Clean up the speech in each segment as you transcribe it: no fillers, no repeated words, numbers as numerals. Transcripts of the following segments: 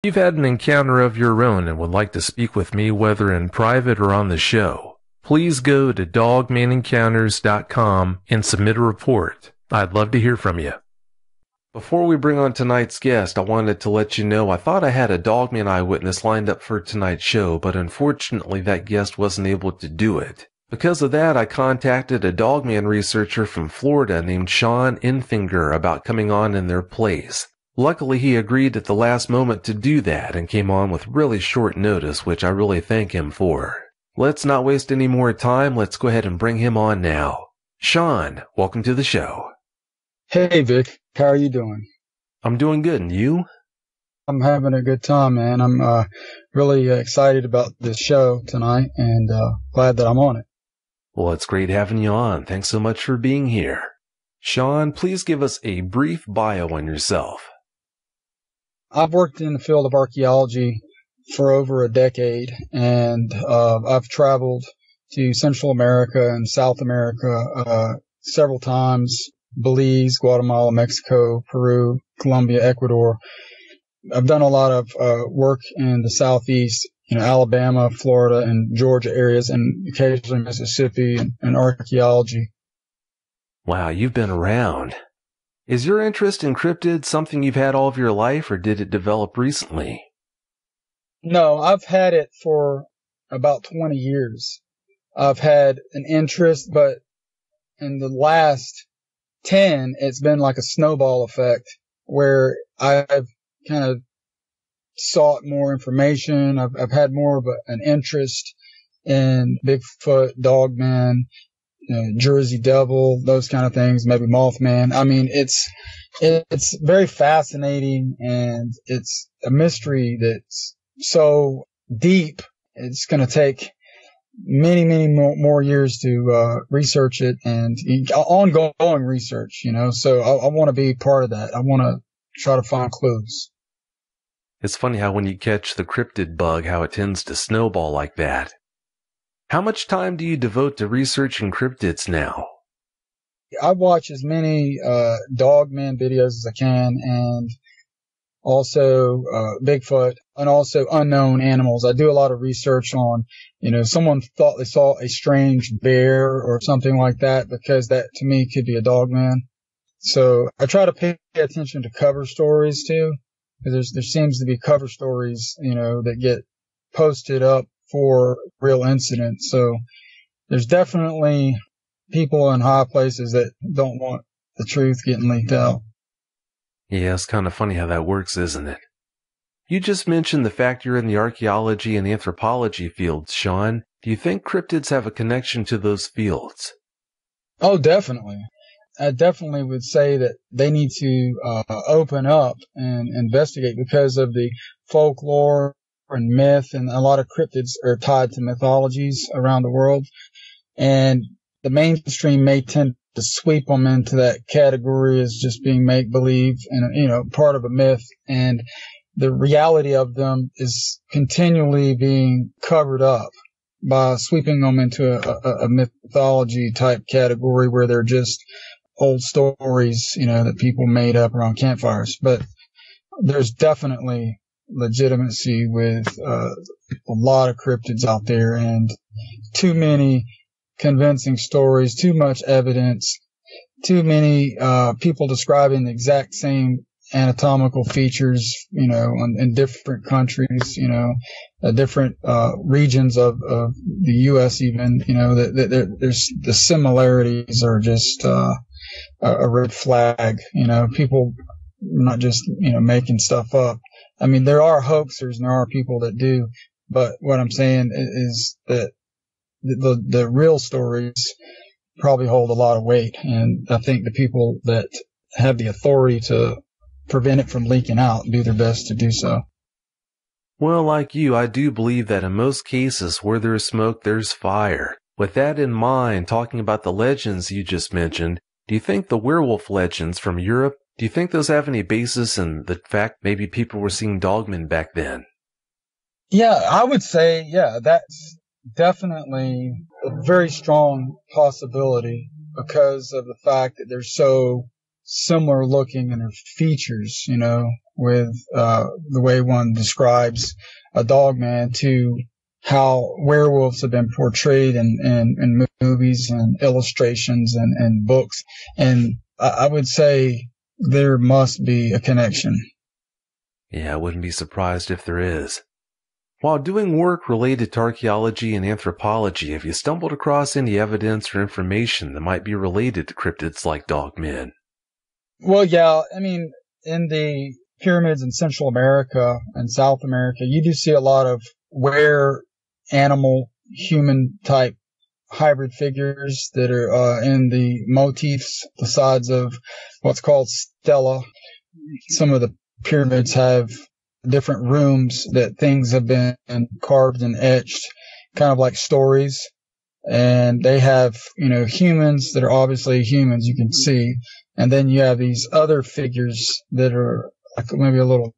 You've had an encounter of your own and would like to speak with me whether in private or on the show, please go to dogmanencounters.com and submit a report. I'd love to hear from you. Before we bring on tonight's guest, I wanted to let you know I thought I had a Dogman eyewitness lined up for tonight's show, but unfortunately that guest wasn't able to do it. Because of that, I contacted a Dogman researcher from Florida named Sean Infinger about coming on in their place. Luckily, he agreed at the last moment to do that and came on with really short notice, which I really thank him for. Let's not waste any more time. Let's go ahead and bring him on now. Sean, welcome to the show. Hey, Vic. How are you doing? I'm doing good, and you? I'm having a good time, man. I'm really excited about this show tonight and glad that I'm on it. Well, it's great having you on. Thanks so much for being here. Sean, please give us a brief bio on yourself. I've worked in the field of archaeology for over a decade, and I've traveled to Central America and South America several times. Belize, Guatemala, Mexico, Peru, Colombia, Ecuador. I've done a lot of work in the Southeast, Alabama, Florida, and Georgia areas, and occasionally Mississippi and archaeology. Wow, you've been around. Is your interest in cryptids something you've had all of your life, or did it develop recently? No, I've had it for about 20 years. I've had an interest, but in the last 10, it's been like a snowball effect where I've kind of sought more information. I've had more of an interest in Bigfoot, Dogman, Jersey Devil, those kind of things, maybe Mothman. I mean, it's very fascinating, and it's a mystery that's so deep. It's going to take many more years to research it, and ongoing research, so I want to be part of that. I want to try to find clues. It's funny how when you catch the cryptid bug, how it tends to snowball like that. How much time do you devote to researching cryptids now? I watch as many Dogman videos as I can, and also Bigfoot, and also unknown animals. I do a lot of research on, someone thought they saw a strange bear or something like that, because that to me could be a Dogman. So I try to pay attention to cover stories too, because there seems to be cover stories, that get posted up for real incidents. So there's definitely people in high places that don't want the truth getting leaked out. Yeah, it's kind of funny how that works, isn't it? You just mentioned the fact you're in the archaeology and anthropology fields, Sean. Do you think cryptids have a connection to those fields? Oh, definitely. I definitely would say that they need to open up and investigate, because of the folklore and myth, and a lot of cryptids are tied to mythologies around the world. And the mainstream may tend to sweep them into that category as just being make-believe and, part of a myth. And the reality of them is continually being covered up by sweeping them into a mythology type category where they're just old stories, that people made up around campfires. But there's definitely legitimacy with a lot of cryptids out there, and too many convincing stories, too much evidence, too many people describing the exact same anatomical features, in different countries, different regions of the U.S. even, there's the similarities are just a red flag. People not just making stuff up. I mean, there are hoaxers and there are people that do, but what I'm saying is that the real stories probably hold a lot of weight, and I think the people that have the authority to prevent it from leaking out do their best to do so. Well, like you, I do believe that in most cases where there's smoke, there's fire. With that in mind, talking about the legends you just mentioned, do you think the werewolf legends from Europe, do you think those have any basis in the fact maybe people were seeing dogmen back then? Yeah, I would say, that's definitely a very strong possibility, because of the fact that they're so similar looking in their features, with the way one describes a dog man to how werewolves have been portrayed in movies and illustrations and books. And I would say there must be a connection. Yeah, I wouldn't be surprised if there is. While doing work related to archaeology and anthropology, have you stumbled across any evidence or information that might be related to cryptids like dogmen? Well, yeah, I mean, in the pyramids in Central America and South America, you do see a lot of animal human type hybrid figures that are in the motifs, the sides of what's called stela. Some of the pyramids have different rooms that things have been carved and etched, kind of like stories. And they have, humans that are obviously humans you can see. And then you have these other figures that are like maybe a little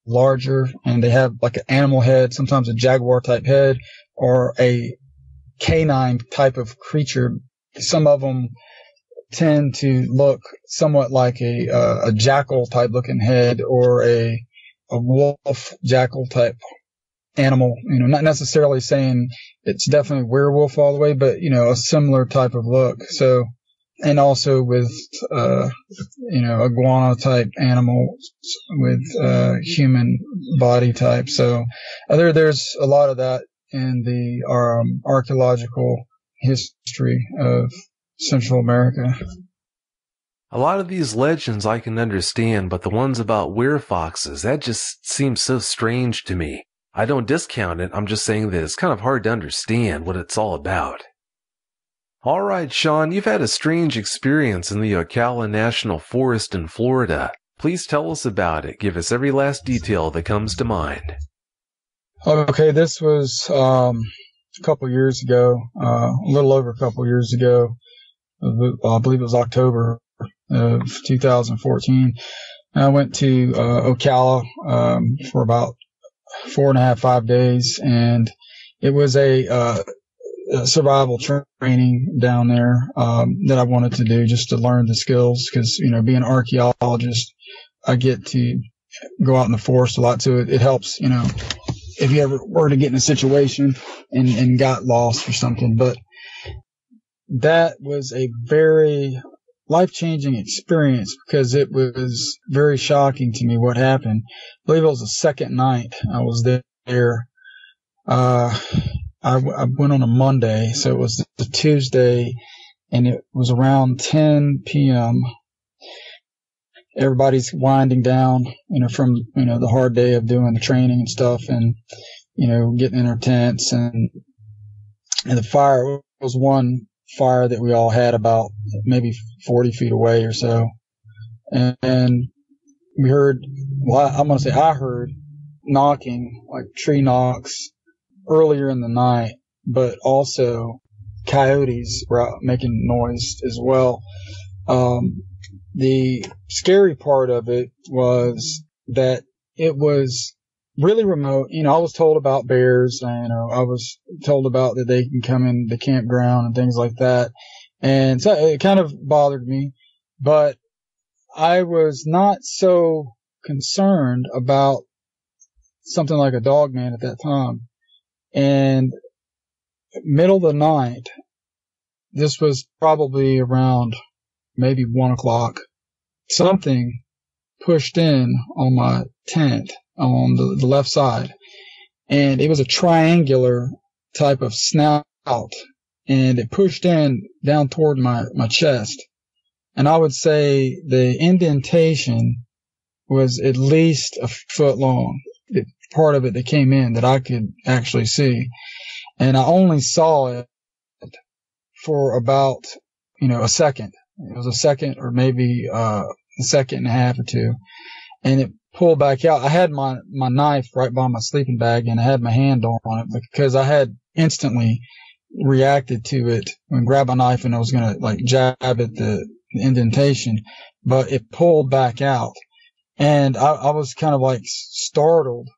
larger, and they have like an animal head, sometimes a jaguar type head, or a canine type of creature. Some of them tend to look somewhat like a jackal type looking head, or a wolf jackal type animal. Not necessarily saying it's definitely werewolf all the way, but a similar type of look. So, and also with iguana type animals with human body type. So there's a lot of that in the archaeological history of Central America. A lot of these legends I can understand, but the ones about werefoxes, that just seems so strange to me. I don't discount it, I'm just saying that it's kind of hard to understand what it's all about. Alright, Sean, you've had a strange experience in the Ocala National Forest in Florida. Please tell us about it. Give us every last detail that comes to mind. Okay, this was a couple years ago, a little over a couple years ago. I believe it was October of 2014. I went to Ocala for about 4.5, 5 days, and it was a survival training down there that I wanted to do just to learn the skills, because being an archaeologist, I get to go out in the forest a lot, so it helps, if you ever were to get in a situation and got lost or something. But that was a very life-changing experience, because it was very shocking to me what happened. I believe it was the second night I was there. I went on a Monday, so it was the Tuesday, and it was around 10 p.m. Everybody's winding down, from, the hard day of doing the training and stuff, and, getting in our tents, and the fire was one fire that we all had about maybe 40 feet away or so. And we heard, I heard knocking, like tree knocks, earlier in the night, but also coyotes were out making noise as well. The scary part of it was that it was really remote. I was told about bears, I was told about that they can come in the campground and things like that. And so it kind of bothered me, but I was not so concerned about something like a dog man at that time. And middle of the night, this was probably around maybe 1 o'clock, something pushed in on my tent on the left side, and it was a triangular type of snout, and it pushed in down toward my chest. And I would say the indentation was at least a foot long. Part of it that came in that I could actually see. And I only saw it for about, a second. It was a second, or maybe a second and a half or two. And it pulled back out. I had my knife right by my sleeping bag, and I had my hand on it because I had instantly reacted to it and grabbed my knife, and I was going to jab at the indentation, but it pulled back out. And I was kind of startled,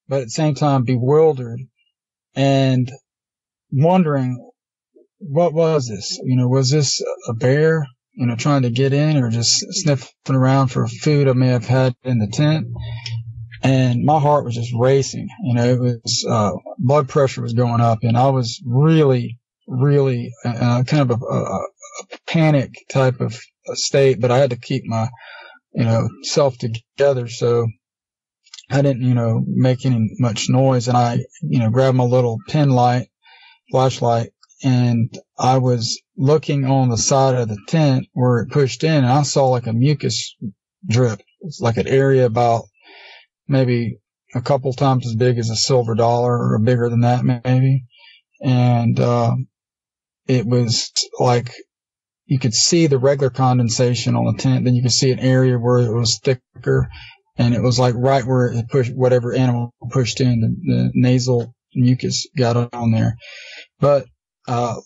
but at the same time bewildered and wondering, what was this? Was this a bear? trying to get in or just sniffing around for food I may have had in the tent. And my heart was just racing. It was, blood pressure was going up, and I was really, really kind of a panic type of state, but I had to keep my, self together. So I didn't, make any much noise, and I, grabbed my little flashlight, and I was looking on the side of the tent where it pushed in, and I saw like a mucus drip. It's like an area about maybe a couple times as big as a silver dollar, or bigger than that maybe. And, it was like you could see the regular condensation on the tent, then you could see an area where it was thicker, and it was like right where it pushed, whatever animal pushed in, the nasal mucus got on there. But,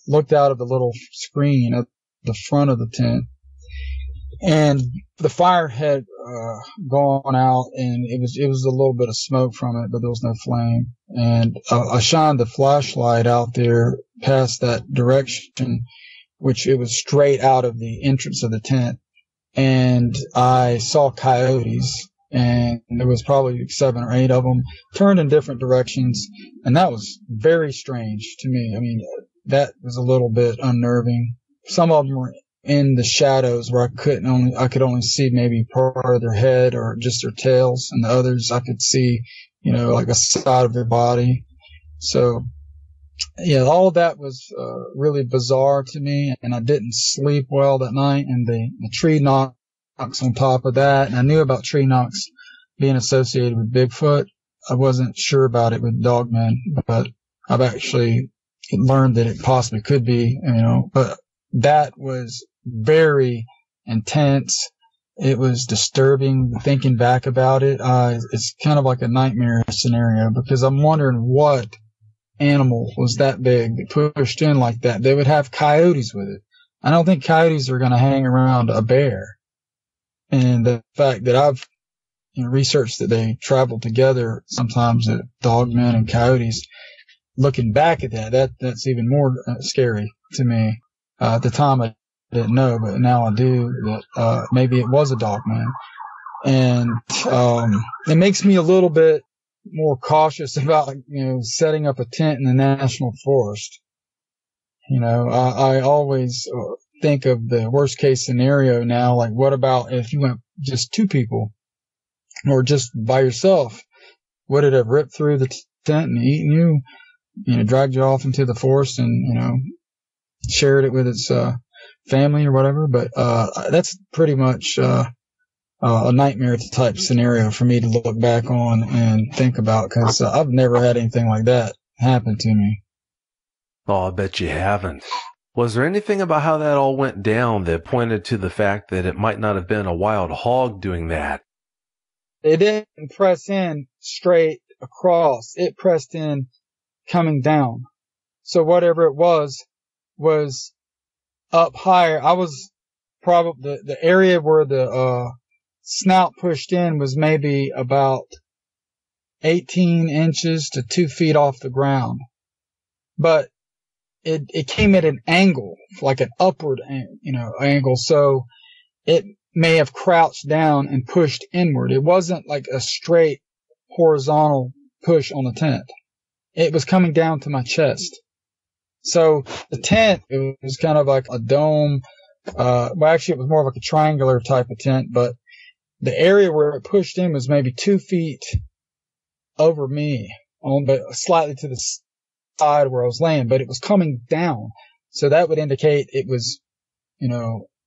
looked out of the little screen at the front of the tent, and the fire had gone out, and it was a little bit of smoke from it, but there was no flame. And I shined the flashlight out there past that direction, which it was straight out of the entrance of the tent, and I saw coyotes, and there was probably 7 or 8 of them, turned in different directions, and that was very strange to me. I mean, that was a little bit unnerving. Some of them were in the shadows where I could only see maybe part of their head or just their tails, and the others I could see, like a side of their body. So, yeah, all of that was really bizarre to me, and I didn't sleep well that night, and the tree knocks on top of that, and I knew about tree knocks being associated with Bigfoot. I wasn't sure about it with dogmen, but I've actually learned that it possibly could be, but that was very intense. It was disturbing thinking back about it. It's kind of like a nightmare scenario, because I'm wondering what animal was that big that pushed in like that. They would have coyotes with it. I don't think coyotes are going to hang around a bear. And the fact that I've researched that they travel together sometimes, dogmen and coyotes, looking back at that's even more scary to me. At the time I didn't know, but now I do, that maybe it was a dogman. And it makes me a little bit more cautious about setting up a tent in the national forest. I always think of the worst case scenario now, like what about if you went just 2 people or just by yourself? Would it have ripped through the tent and eaten you, dragged you off into the forest and, shared it with its family or whatever? But that's pretty much a nightmare type scenario for me to look back on and think about, because I've never had anything like that happen to me. Oh, I bet you haven't. Was there anything about how that all went down that pointed to the fact that it might not have been a wild hog doing that? It didn't press in straight across. It pressed in coming down. So whatever it was up higher. I was probably the area where the snout pushed in was maybe about 18 inches to 2 feet off the ground. But it came at an angle, like an upward, angle. So it may have crouched down and pushed inward. It wasn't like a straight horizontal push on the tent. It was coming down to my chest. So the tent, it was kind of like a dome. Well, actually, it was more like a triangular type of tent, but the area where it pushed in was maybe 2 feet over me, but slightly to the side where I was laying, but it was coming down. So that would indicate it was,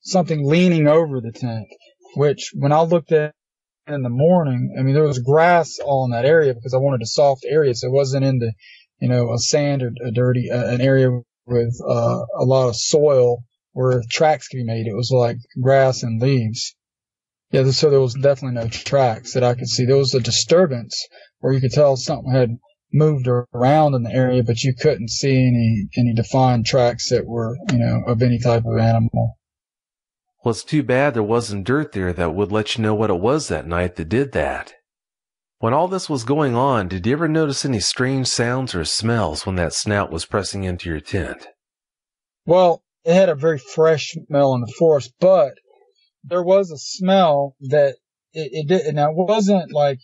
something leaning over the tent, which when I looked at it in the morning, I mean, there was grass all in that area because I wanted a soft area. So it wasn't in the, a sand or a dirty, an area with, a lot of soil where tracks could be made. It was like grass and leaves. Yeah. So there was definitely no tracks that I could see. There was a disturbance where you could tell something had moved around in the area, but you couldn't see any defined tracks that were, of any type of animal. Well, it's too bad there wasn't dirt there that would let you know what it was that night that did that. When all this was going on, did you ever notice any strange sounds or smells when that snout was pressing into your tent? Well, it had a very fresh smell in the forest, but there was a smell that it did. Now, it wasn't like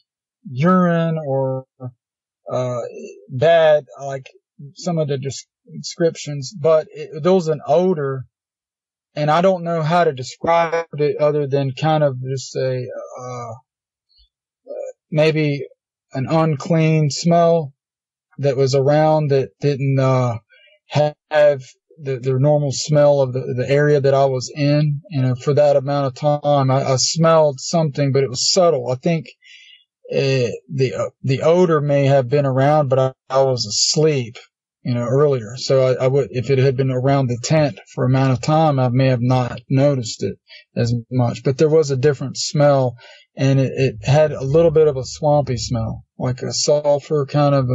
urine or bad, like some of the descriptions, but there was an odor, and I don't know how to describe it other than kind of just a maybe an unclean smell that was around that didn't have the normal smell of the area that I was in. For that amount of time, I smelled something, but it was subtle. I think the odor may have been around, but I was asleep, earlier. So I would, if it had been around the tent for a amount of time, I may have not noticed it as much. But there was a different smell, and it had a little bit of a swampy smell, like a sulfur kind of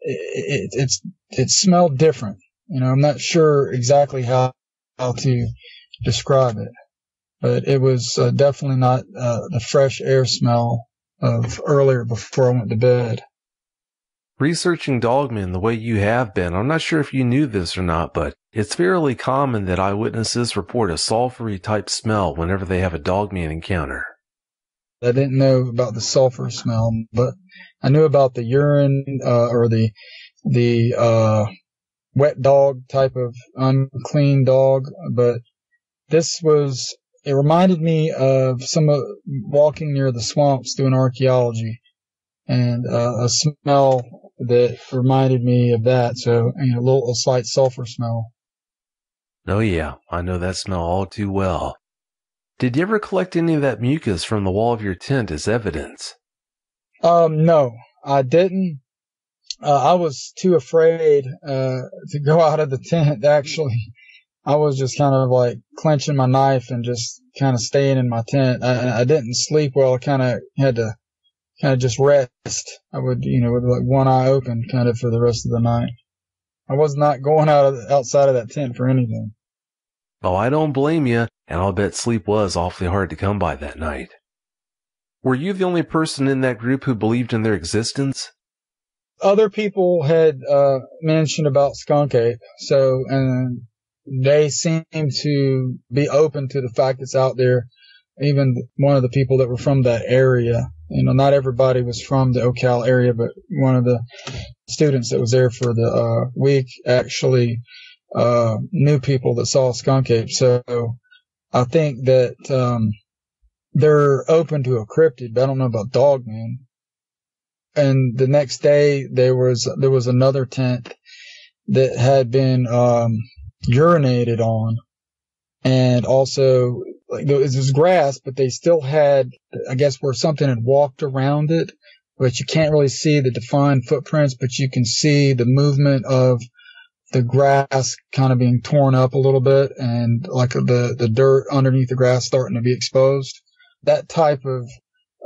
it smelled different. I'm not sure exactly how to describe it, but it was definitely not the fresh air smell of earlier before I went to bed. Researching dogmen the way you have been, I'm not sure if you knew this or not, but it's fairly common that eyewitnesses report a sulfury type smell whenever they have a dogman encounter. I didn't know about the sulfur smell, but I knew about the urine or the wet dog type of unclean dog, but it reminded me of walking near the swamps doing archaeology, and a smell that reminded me of that. So, a slight sulfur smell. Oh yeah, I know that smell all too well. Did you ever collect any of that mucus from the wall of your tent as evidence? No, I didn't. I was too afraid to go out of the tent, actually. I was just kind of like clenching my knife and just kind of staying in my tent. I didn't sleep well. I kind of had to just rest. I would, with like one eye open kind of for the rest of the night. I was not going outside of that tent for anything. Oh, I don't blame you, and I'll bet sleep was awfully hard to come by that night. Were you the only person in that group who believed in their existence? Other people had mentioned about skunk ape, and they seemed to be open to the fact it's out there. Even one of the people that were from that area, not everybody was from the Ocala area, but one of the students that was there for the week actually knew people that saw skunk ape. So I think that they're open to a cryptid, but I don't know about dogman. And the next day there was another tent that had been urinated on, and also it was grass, but they still had, I guess, where something had walked around it, but you can't really see the defined footprints, but you can see the movement of the grass kind of being torn up a little bit, and like the dirt underneath the grass starting to be exposed. That type of,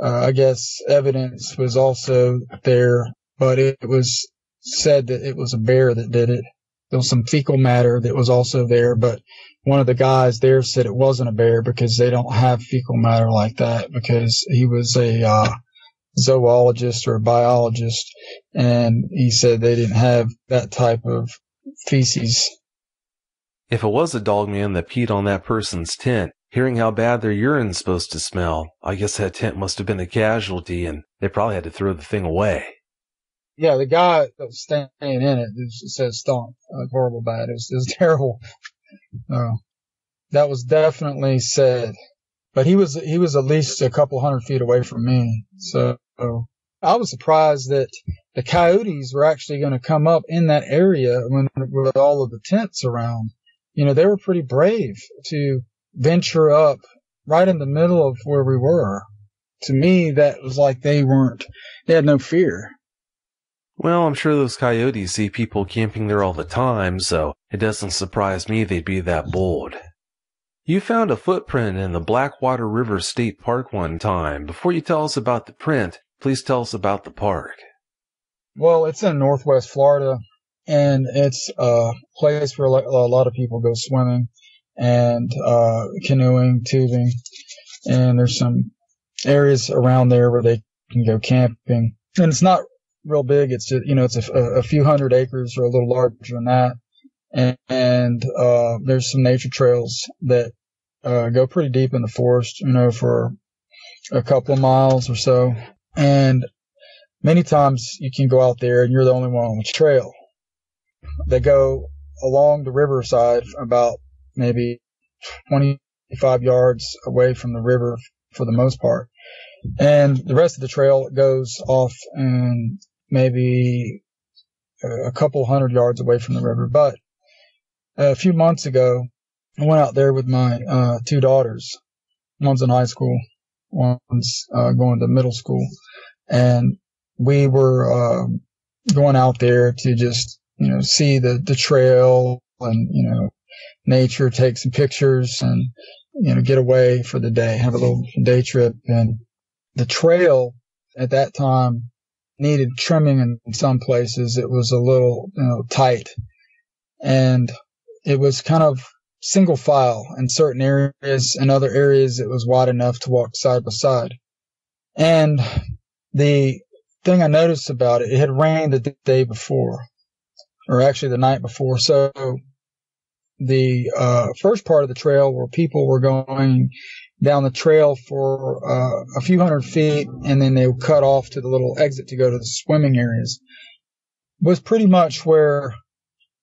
I guess, evidence was also there, but it was said that it was a bear that did it. There was some fecal matter that was also there, but one of the guys there said it wasn't a bear because they don't have fecal matter like that, because he was a zoologist or a biologist, and he said they didn't have that type of feces. If it was a dogman that peed on that person's tent, hearing how bad their urine's supposed to smell, I guess that tent must have been a casualty, and they probably had to throw the thing away. Yeah, the guy that was staying in it said stunk, like horrible bad. It was terrible. That was definitely said. But he was at least a couple 100 feet away from me. So I was surprised that the coyotes were actually going to come up in that area with all of the tents around. They were pretty brave to venture up right in the middle of where we were. To me, that was like they had no fear. Well, I'm sure those coyotes see people camping there all the time, so it doesn't surprise me they'd be that bold. You found a footprint in the Blackwater River State Park one time. Before you tell us about the print, please tell us about the park. Well, it's in Northwest Florida, and it's a place where a lot of people go swimming and canoeing, tubing, and there's some areas around there where they can go camping. And it's not real big. It's it's a few hundred acres or a little larger than that. and there's some nature trails that go pretty deep in the forest, for a couple of miles or so. And many times you can go out there and you're the only one on the trail. They go along the riverside about maybe 25 yards away from the river for the most part. And the rest of the trail goes off and maybe a couple hundred yards away from the river. But a few months ago, I went out there with my two daughters. One's in high school, one's going to middle school. And we were going out there to just, see the trail and, nature, take some pictures and, get away for the day, have a little day trip. And the trail at that time needed trimming in some places. It was a little, tight, and it was kind of single file in certain areas. In other areas, it was wide enough to walk side by side. And the thing I noticed about it, it had rained the day before, or actually the night before. So the first part of the trail where people were going down the trail for a few hundred feet, and then they would cut off to the little exit to go to the swimming areas, was pretty much where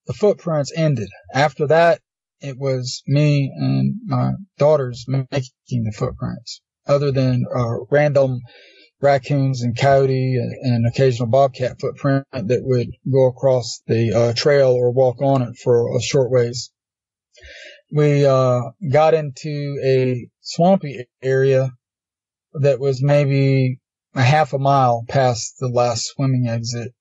the footprints ended. After that, it was me and my daughters making the footprints, other than random raccoons and coyote and occasional bobcat footprint that would go across the trail or walk on it for a short ways. We got into a swampy area that was maybe a half a mile past the last swimming exit,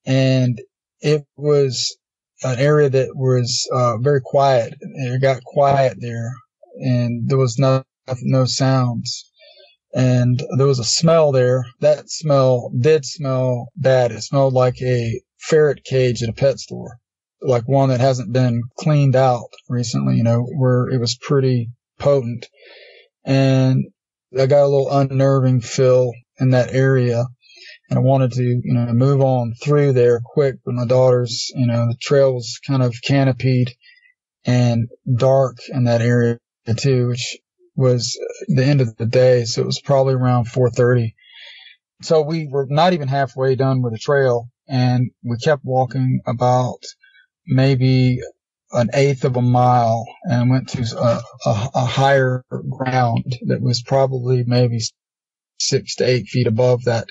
and it was an area that was very quiet. It got quiet there, and there was no sounds. And there was a smell there. That smell did smell bad. It smelled like a ferret cage at a pet store, like one that hasn't been cleaned out recently, where it was pretty potent. And I got a little unnerving feel in that area, and I wanted to, move on through there quick with my daughters. The trail was kind of canopied and dark in that area too, which was the end of the day. So it was probably around 4:30. So we were not even halfway done with the trail, and we kept walking about maybe an eighth of a mile and went to a higher ground that was probably maybe 6 to 8 feet above that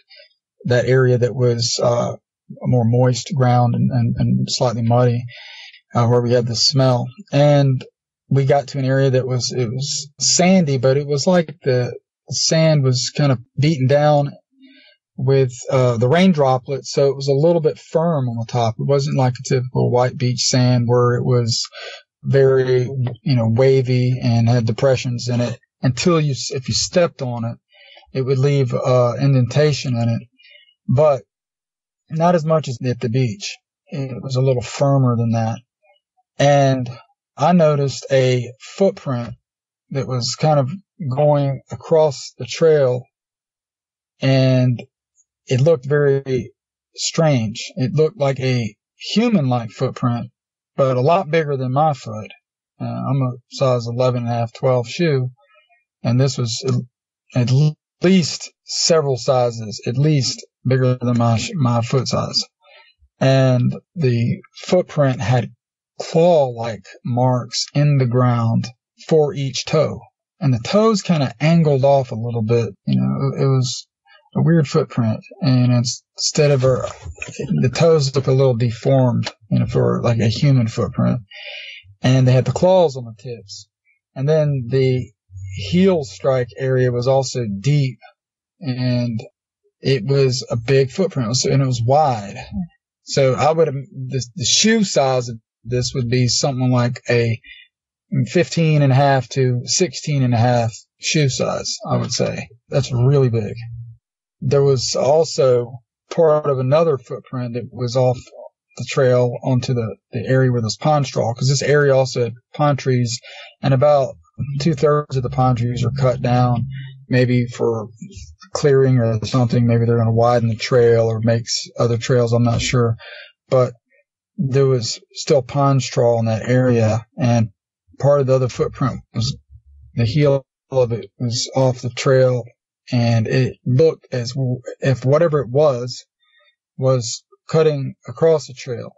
area that was a more moist ground and slightly muddy, where we had the smell. And we got to an area that was sandy, but it was like the sand was kind of beaten down with the rain droplets, so it was a little bit firm on the top. It wasn't like a typical white beach sand where it was very, wavy and had depressions in it. If you stepped on it, it would leave indentation in it, but not as much as at the beach. It was a little firmer than that. And I noticed a footprint that was kind of going across the trail, and it looked very strange. It looked like a human-like footprint, but a lot bigger than my foot. I'm a size 11.5, 12 shoe, and this was at least several sizes, at least bigger than my foot size. And the footprint had claw-like marks in the ground for each toe, and the toes kind of angled off a little bit. It was a weird footprint, and instead of the toes look a little deformed, for like a human footprint, and they had the claws on the tips. And then the heel strike area was also deep, and it was a big footprint, and it was wide. So the shoe size of this would be something like a 15.5 to 16.5 shoe size, I would say. That's really big. There was also part of another footprint that was off the trail onto the area where there's pine straw, because this area also had pine trees, and about 2/3 of the pine trees are cut down, maybe for clearing or something. Maybe they're going to widen the trail or make other trails, I'm not sure. But there was still pine straw in that area, and part of the other footprint was the heel of it was off the trail, and it looked as if whatever it was cutting across the trail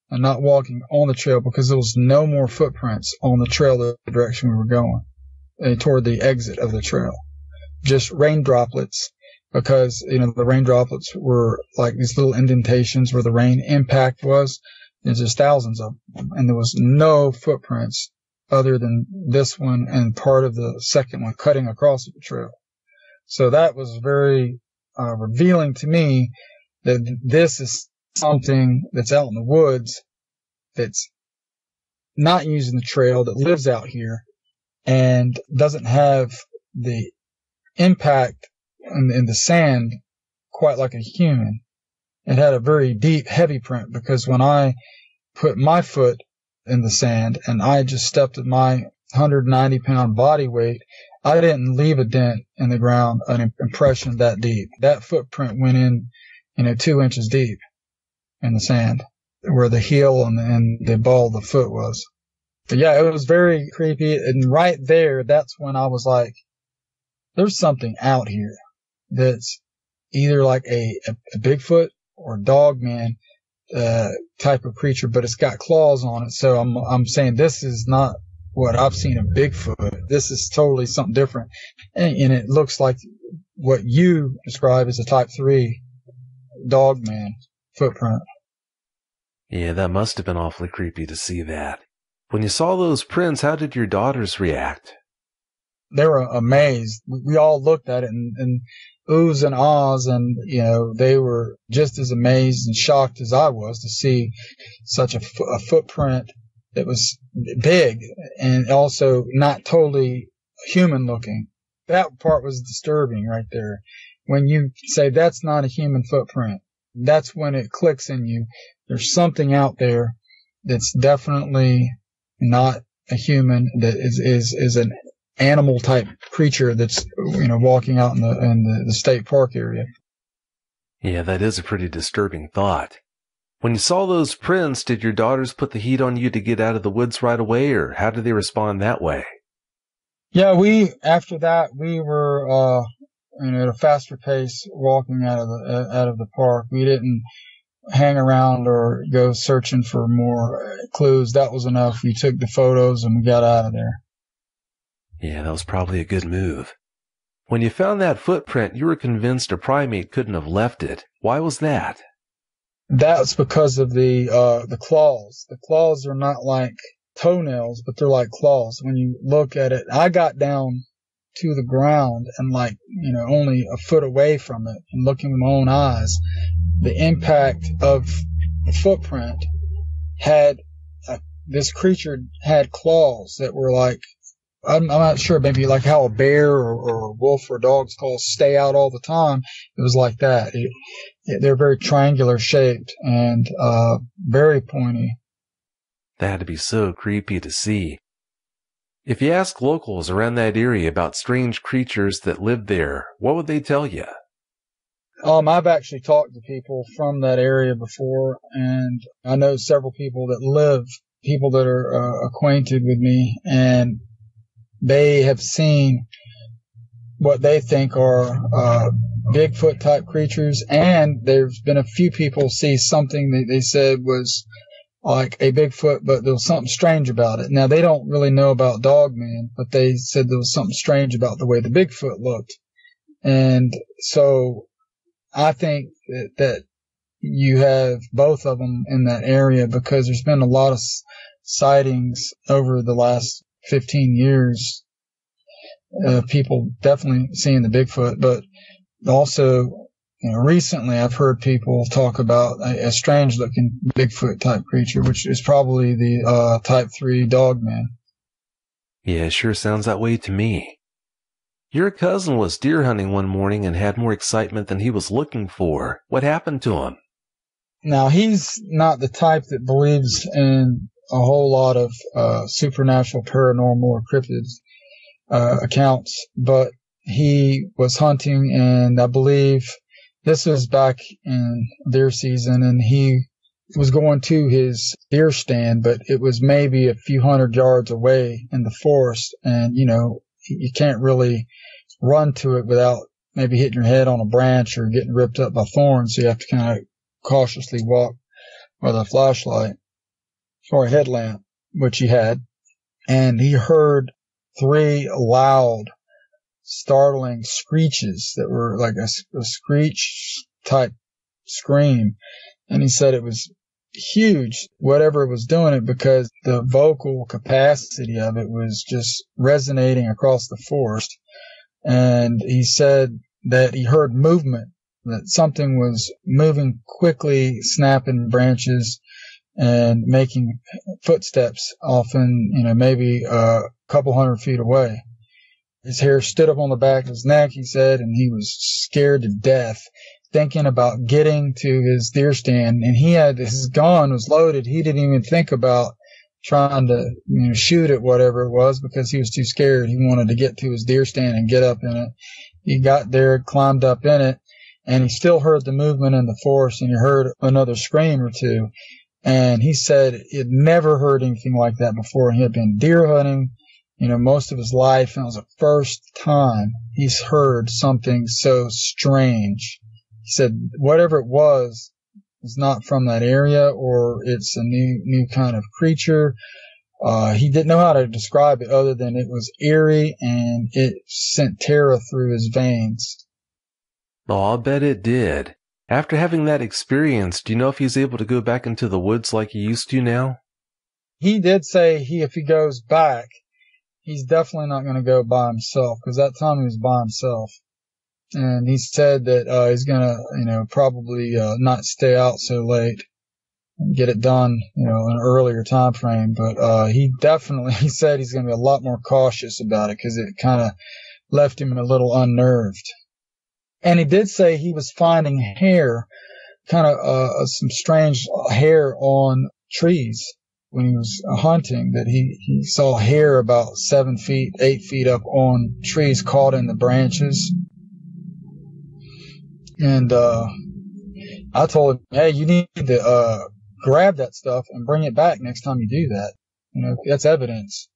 and not walking on the trail, because there was no more footprints on the trail the direction we were going, toward the exit of the trail. Just rain droplets, because, the rain droplets were like these little indentations where the rain impact was. There's just thousands of them, and there was no footprints other than this one and part of the second one cutting across the trail. So that was very revealing to me that this is something that's out in the woods, that's not using the trail, that lives out here and doesn't have the impact in the sand quite like a human. It had a very deep, heavy print, because when I put my foot in the sand and I just stepped at my 190-pound body weight, I didn't leave a dent in the ground, an impression that deep. That footprint went in, 2 inches deep in the sand where the heel and the ball of the foot was. But yeah, it was very creepy. And right there, that's when I was like, there's something out here that's either like a Bigfoot or Dogman type of creature, but it's got claws on it. So I'm saying this is not what I've seen of Bigfoot. This is totally something different. And it looks like what you describe as a type 3 Dogman footprint. Yeah, that must have been awfully creepy to see that. When you saw those prints, how did your daughters react? They were amazed. We all looked at it and oohs and ahs, and, they were just as amazed and shocked as I was to see such a footprint that was big and also not totally human looking. That part was disturbing right there. When you say that's not a human footprint, that's when it clicks in you. There's something out there that's definitely not a human, that is an animal type creature that's, walking out in the state park area. Yeah, that is a pretty disturbing thought. When you saw those prints, did your daughters put the heat on you to get out of the woods right away, or how did they respond that way? Yeah, after that, we were, at a faster pace walking out of the park. We didn't hang around or go searching for more clues. That was enough. We took the photos and we got out of there. Yeah, that was probably a good move. When you found that footprint, you were convinced a primate couldn't have left it. Why was that? That's because of the claws. The claws are not like toenails, but they're like claws. When you look at it, I got down to the ground and only a foot away from it and looking with my own eyes. The impact of the footprint had, this creature had claws that were like, I'm not sure, maybe like how a bear or a wolf or a dog's claws stay out all the time. It was like that. They're very triangular shaped and very pointy. That had to be so creepy to see. If you ask locals around that area about strange creatures that lived there, what would they tell you? I've actually talked to people from that area before, and I know several people that are acquainted with me, and they have seen what they think are Bigfoot type creatures, and there's been a few people see something that they said was like a Bigfoot, but there was something strange about it. Now, they don't really know about Dogman, but they said there was something strange about the way the Bigfoot looked. And so I think that you have both of them in that area, because there's been a lot of sightings over the last 15 years. People definitely seeing the Bigfoot, but also, recently I've heard people talk about a strange looking Bigfoot type creature, which is probably the type 3 Dogman. Yeah, it sure sounds that way to me. Your cousin was deer hunting one morning and had more excitement than he was looking for. What happened to him? Now, he's not the type that believes in a whole lot of supernatural, paranormal, or cryptids accounts, but he was hunting, and I believe this was back in deer season, and he was going to his deer stand, but it was maybe a few hundred yards away in the forest. And, you can't really run to it without maybe hitting your head on a branch or getting ripped up by thorns. So you have to kind of cautiously walk with a flashlight or a headlamp, which he had. And he heard 3 loud, startling screeches that were like a screech type scream. And he said it was huge, whatever it was doing it, because the vocal capacity of it was just resonating across the forest. And he said that he heard movement, that something was moving quickly, snapping branches and making footsteps, often, maybe a couple hundred feet away. His hair stood up on the back of his neck, he said, and he was scared to death, thinking about getting to his deer stand. And his gun was loaded. He didn't even think about trying to, shoot at whatever it was, because he was too scared. He wanted to get to his deer stand and get up in it. He got there, climbed up in it, and he still heard the movement in the forest, and he heard another scream or two. And he said he had never heard anything like that before. He had been deer hunting, most of his life, and it was the first time he's heard something so strange. He said whatever it was not from that area, or it's a new kind of creature. He didn't know how to describe it other than it was eerie, and it sent terror through his veins. Oh, I'll bet it did. After having that experience, do you know if he's able to go back into the woods like he used to now? He did say if he goes back, he's definitely not going to go by himself, because that time he was by himself. And he said that he's going to, probably not stay out so late and get it done, in an earlier time frame. But he said he's going to be a lot more cautious about it, because it kind of left him a little unnerved. And he did say he was finding hair, kind of some strange hair on trees when he was hunting, that he saw hair about 7 feet, 8 feet up on trees caught in the branches. And I told him, hey, you need to grab that stuff and bring it back next time you do that. That's evidence.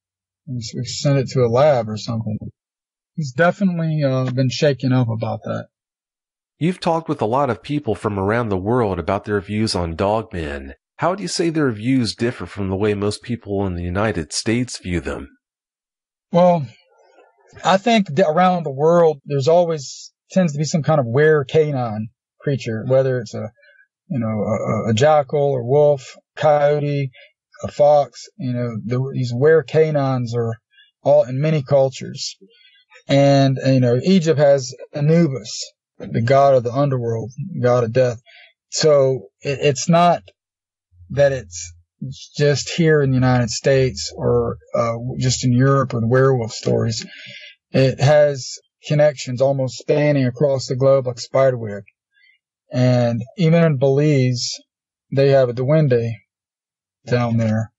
We send it to a lab or something. He's definitely been shaken up about that. You've talked with a lot of people from around the world about their views on dogmen. How would you say their views differ from the way most people in the United States view them? Well, I think that around the world, there's always tends to be some kind of were canine creature, whether it's a jackal or wolf, coyote, a fox. These were canines are all in many cultures. And, Egypt has Anubis, the god of the underworld, god of death. So it's not that it's just here in the United States or just in Europe with werewolf stories. It has connections almost spanning across the globe like spiderweb. And even in Belize, they have a duende down there.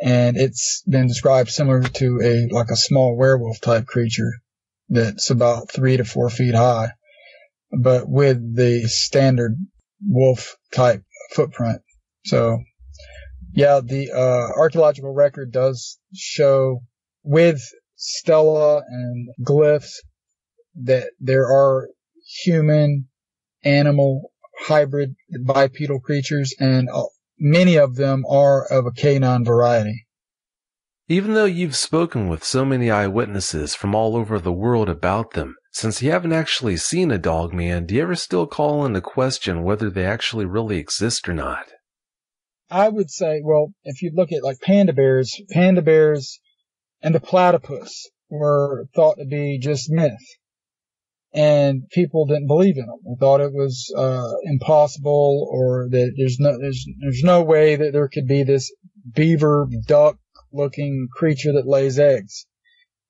And it's been described similar to a small werewolf type creature that's about 3 to 4 feet high, but with the standard wolf type footprint. So, yeah, the archaeological record does show with stela and glyphs that there are human animal hybrid bipedal creatures, and many of them are of a canine variety. Even though you've spoken with so many eyewitnesses from all over the world about them, since you haven't actually seen a dogman, do you ever still call into question whether they actually really exist or not? I would say, well, if you look at like panda bears and the platypus were thought to be just myth. And people didn't believe in them. They thought it was impossible, or that there's no way that there could be this beaver duck looking creature that lays eggs.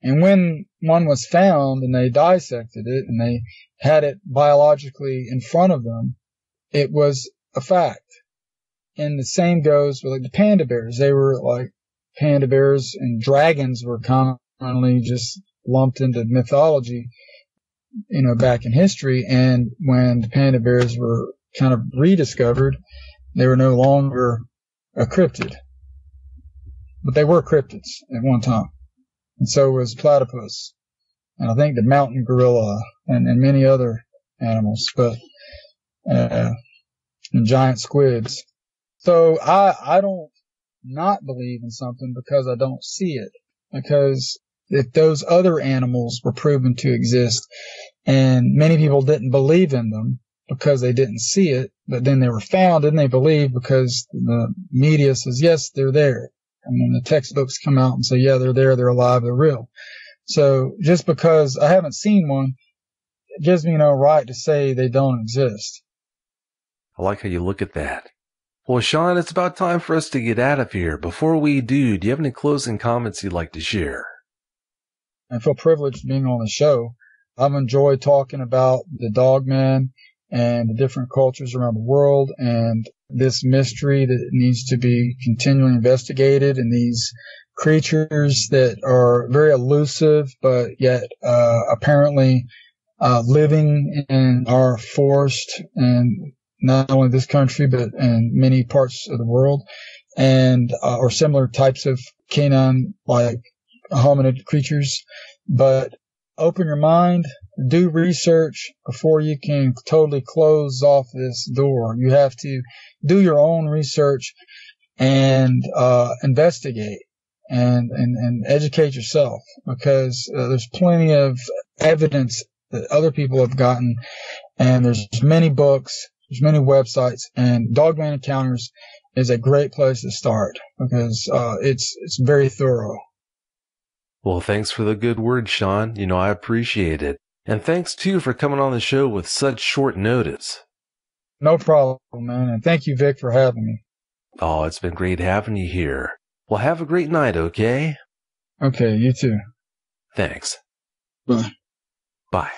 And when one was found and they dissected it and they had it biologically in front of them, it was a fact. And the same goes with like the panda bears. They were like panda bears, and dragons were commonly just lumped into mythology, back in history. And when the panda bears were kind of rediscovered, They were no longer a cryptid, but they were cryptids at one time. And so was platypus, and I think the mountain gorilla, and many other animals, but and giant squids. So I don't not believe in something because I don't see it. Because if those other animals were proven to exist, and many people didn't believe in them because they didn't see it, but then they were found and they believe because the media says, yes, they're there. And then the textbooks come out and say, yeah, they're there, they're alive, they're real. So just because I haven't seen one, it gives me no right to say they don't exist. I like how you look at that. Well, Sean, it's about time for us to get out of here. Before we do you have any closing comments you'd like to share? I feel privileged being on the show. I've enjoyed talking about the dogman and the different cultures around the world and this mystery that needs to be continually investigated, and these creatures that are very elusive but yet apparently living in our forest, and not only this country but in many parts of the world, and or similar types of canine like hominid creatures. But open your mind, do research before you can totally close off this door. You have to do your own research and investigate and educate yourself, because there's plenty of evidence that other people have gotten, and there's many books, there's many websites, and Dogman Encounters is a great place to start because it's very thorough. Well, thanks for the good word, Sean. I appreciate it. And thanks, too, for coming on the show with such short notice. No problem, man. And thank you, Vic, for having me. Oh, it's been great having you here. Well, have a great night, okay? Okay, you too. Thanks. Bye. Bye.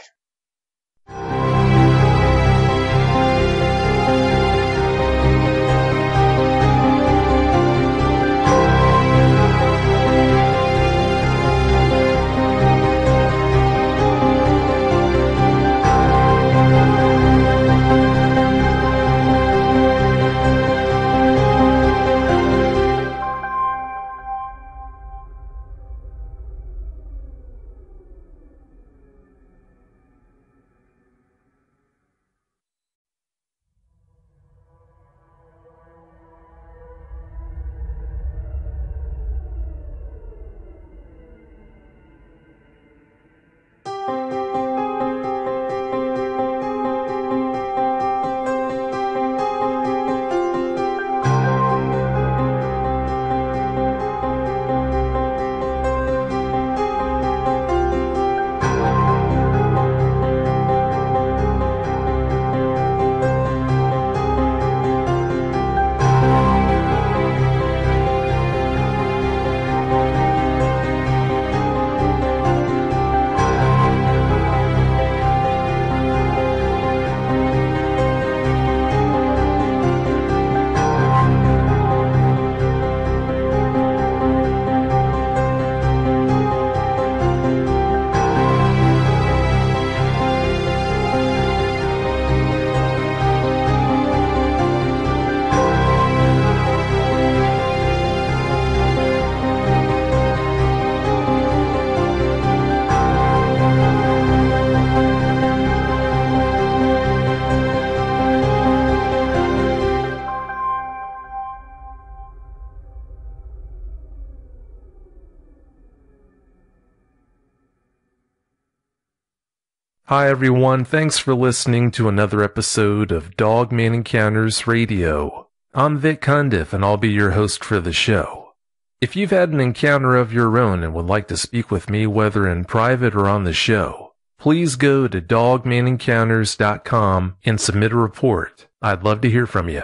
Hi everyone, thanks for listening to another episode of Dogman Encounters Radio. I'm Vic Cundiff and I'll be your host for the show. If you've had an encounter of your own and would like to speak with me whether in private or on the show, please go to dogmanencounters.com and submit a report. I'd love to hear from you.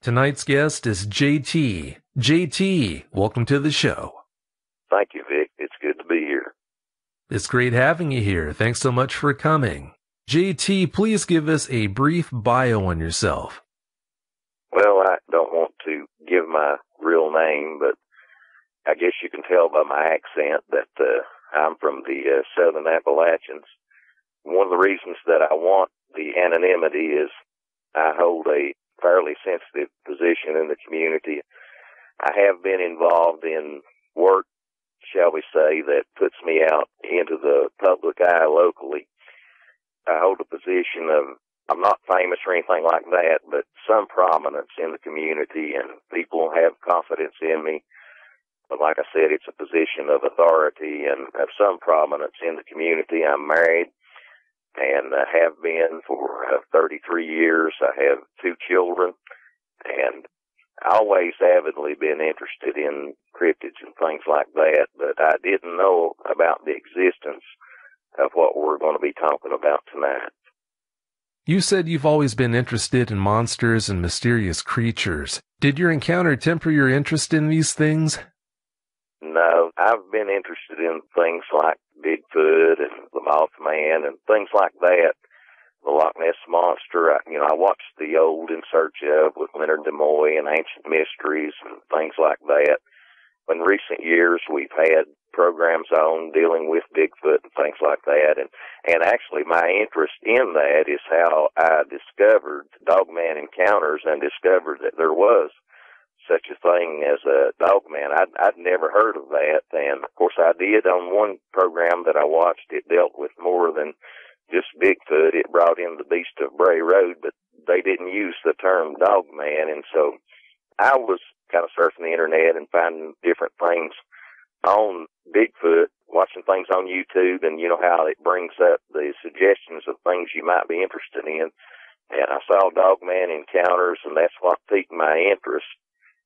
Tonight's guest is JT. JT, welcome to the show. Thank you, Vic. It's good to be here. It's great having you here. Thanks so much for coming. JT, please give us a brief bio on yourself. Well, I don't want to give my real name, but I guess you can tell by my accent that I'm from the Southern Appalachians. One of the reasons that I want the anonymity is I hold a fairly sensitive position in the community. I have been involved in work, shall we say, that puts me out into the public eye locally. I hold a position of, I'm not famous or anything like that, but some prominence in the community, and people have confidence in me. But like I said, it's a position of authority and of some prominence in the community. I'm married and have been for 33 years. I have 2 children, and I always avidly been interested in cryptids and things like that, but I didn't know about the existence of what we're going to be talking about tonight. You said you've always been interested in monsters and mysterious creatures. Did your encounter temper your interest in these things? No, I've been interested in things like Bigfoot and the Mothman and things like that. The Loch Ness Monster. I watched the old In Search Of with Leonard Nimoy and Ancient Mysteries and things like that. In recent years, we've had programs on dealing with Bigfoot and things like that. And actually, my interest in that is how I discovered Dogman Encounters and discovered that there was such a thing as a Dogman. I'd never heard of that. And, of course, I did on one program that I watched. It dealt with more than just Bigfoot. It brought in the Beast of Bray Road, but they didn't use the term Dogman. And so I was kind of surfing the internet and finding different things on Bigfoot, watching things on YouTube, and you know how it brings up the suggestions of things you might be interested in. And I saw Dogman Encounters, and that's what piqued my interest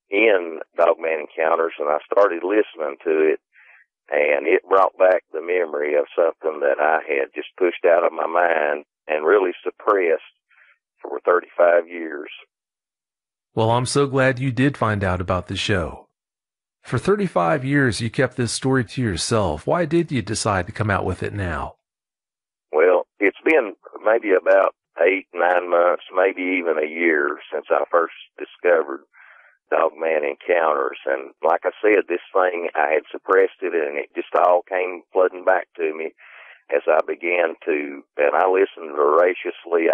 in Dogman Encounters, and I started listening to it, and it brought back the memory of something that I had just pushed out of my mind and really suppressed for 35 years. Well, I'm so glad you did find out about the show. For 35 years, you kept this story to yourself. Why did you decide to come out with it now? Well, it's been maybe about 8, 9 months, maybe even a year since I first discovered Dogman Encounters. And like I said, this thing, I had suppressed it, and it just all came flooding back to me as I began to, and I listened voraciously.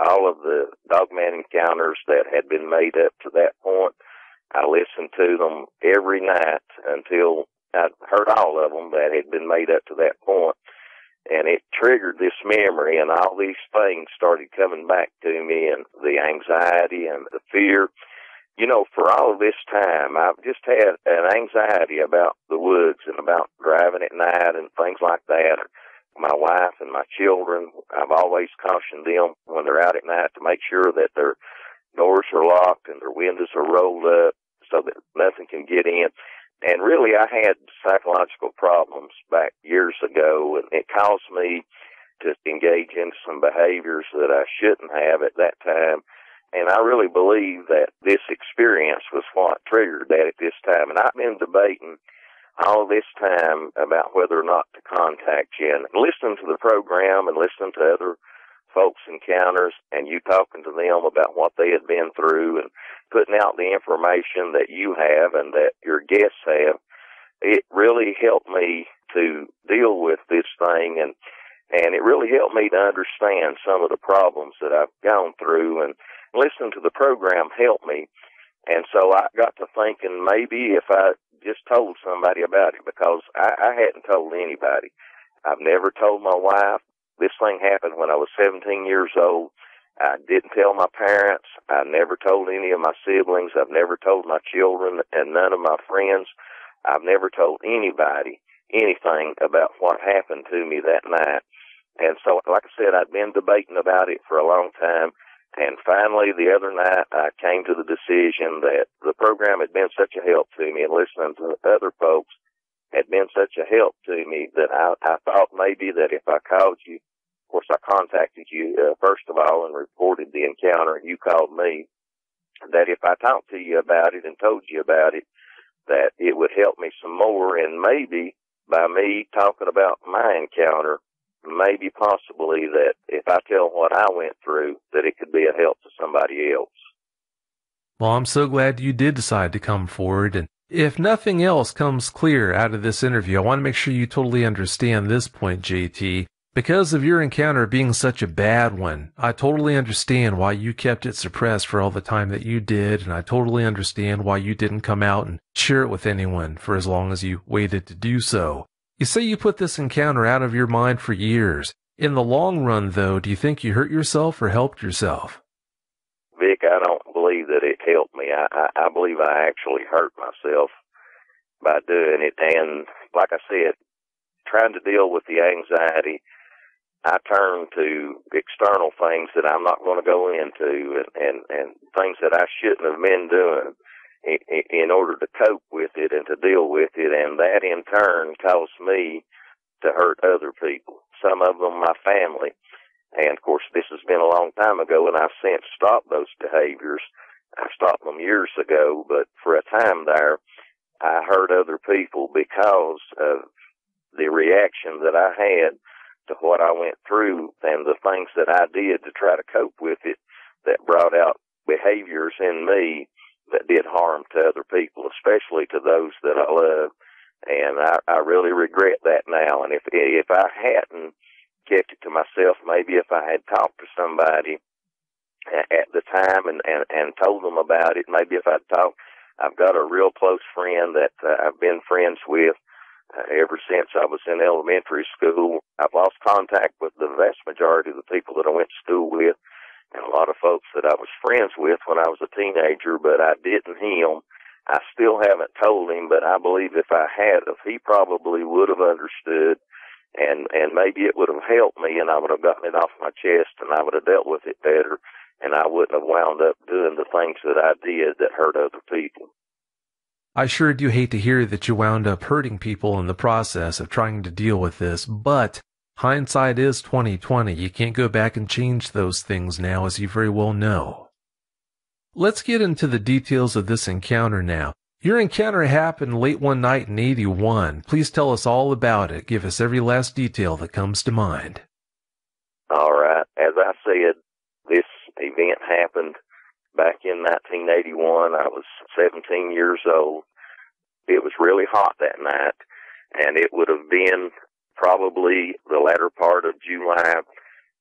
All of the Dogman Encounters that had been made up to that point, I listened to them every night until I'd heard all of them that had been made up to that point. And it triggered this memory, and all these things started coming back to me, and the anxiety and the fear. You know, for all of this time, I've just had an anxiety about the woods and about driving at night and things like that. My wife and my children, I've always cautioned them when they're out at night to make sure that their doors are locked and their windows are rolled up so that nothing can get in. And really, I had psychological problems back years ago, and it caused me to engage in some behaviors that I shouldn't have at that time. And I really believe that this experience was what triggered that at this time. And I've been debating all this time about whether or not to contact you, and listening to the program and listening to other folks' encounters and you talking to them about what they had been through and putting out the information that you have and that your guests have. It really helped me to deal with this thing, and it really helped me to understand some of the problems that I've gone through, and listening to the program helped me. And so I got to thinking maybe if I just told somebody about it, because I hadn't told anybody. I've never told my wife. This thing happened when I was 17 years old. I didn't tell my parents. I never told any of my siblings. I've never told my children and none of my friends. I've never told anybody anything about what happened to me that night. And so, like I said, I'd been debating about it for a long time. And finally, the other night, I came to the decision that the program had been such a help to me, and listening to other folks had been such a help to me, that I thought maybe that if I called you, of course I contacted you first of all and reported the encounter, and you called me, that if I talked to you about it and told you about it, that it would help me some more. And maybe by me talking about my encounter, maybe possibly that if I tell what I went through, that it could be a help to somebody else. Well, I'm so glad you did decide to come forward. And if nothing else comes clear out of this interview, I want to make sure you totally understand this point, JT. Because of your encounter being such a bad one, I totally understand why you kept it suppressed for all the time that you did, and I totally understand why you didn't come out and share it with anyone for as long as you waited to do so. You say you put this encounter out of your mind for years. In the long run, though, do you think you hurt yourself or helped yourself? Vic, I don't believe that it helped me. I believe I actually hurt myself by doing it. And like I said, trying to deal with the anxiety, I turned to external things that I'm not going to go into and things that I shouldn't have been doing in order to cope with it and to deal with it. And that in turn caused me to hurt other people, some of them my family. And of course, this has been a long time ago, and I've since stopped those behaviors. I stopped them years ago, but for a time there, I hurt other people because of the reaction that I had to what I went through and the things that I did to try to cope with it that brought out behaviors in me that did harm to other people, especially to those that I love. And I really regret that now. And if I hadn't kept it to myself, maybe if I had talked to somebody at the time and told them about it, maybe if I'd talked, I've got a real close friend that I've been friends with ever since I was in elementary school. I've lost contact with the vast majority of the people that I went to school with and a lot of folks that I was friends with when I was a teenager, but I didn't him. I still haven't told him, but I believe if I had, if he probably would have understood, and maybe it would have helped me, and I would have gotten it off my chest, and I would have dealt with it better, and I wouldn't have wound up doing the things that I did that hurt other people. I sure do hate to hear that you wound up hurting people in the process of trying to deal with this, but hindsight is 20/20. You can't go back and change those things now, as you very well know. Let's get into the details of this encounter now. Your encounter happened late one night in 81. Please tell us all about it. Give us every last detail that comes to mind. All right. As I said, this event happened back in 1981. I was 17 years old. It was really hot that night, and it would have been probably the latter part of July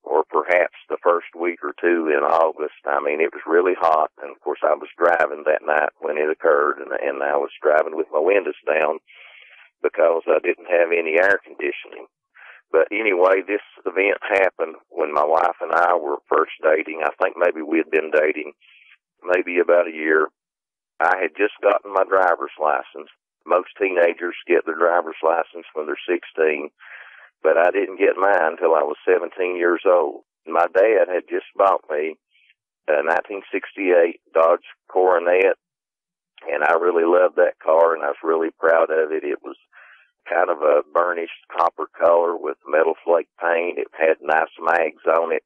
or perhaps the first week or two in August. I mean, it was really hot, and of course I was driving that night when it occurred, and I was driving with my windows down because I didn't have any air conditioning. But anyway, this event happened when my wife and I were first dating. I think maybe we had been dating maybe about a year. I had just gotten my driver's license. Most teenagers get their driver's license when they're 16, but I didn't get mine until I was 17 years old. My dad had just bought me a 1968 Dodge Coronet, and I really loved that car, and I was really proud of it. It was kind of a burnished copper color with metal flake paint. It had nice mags on it,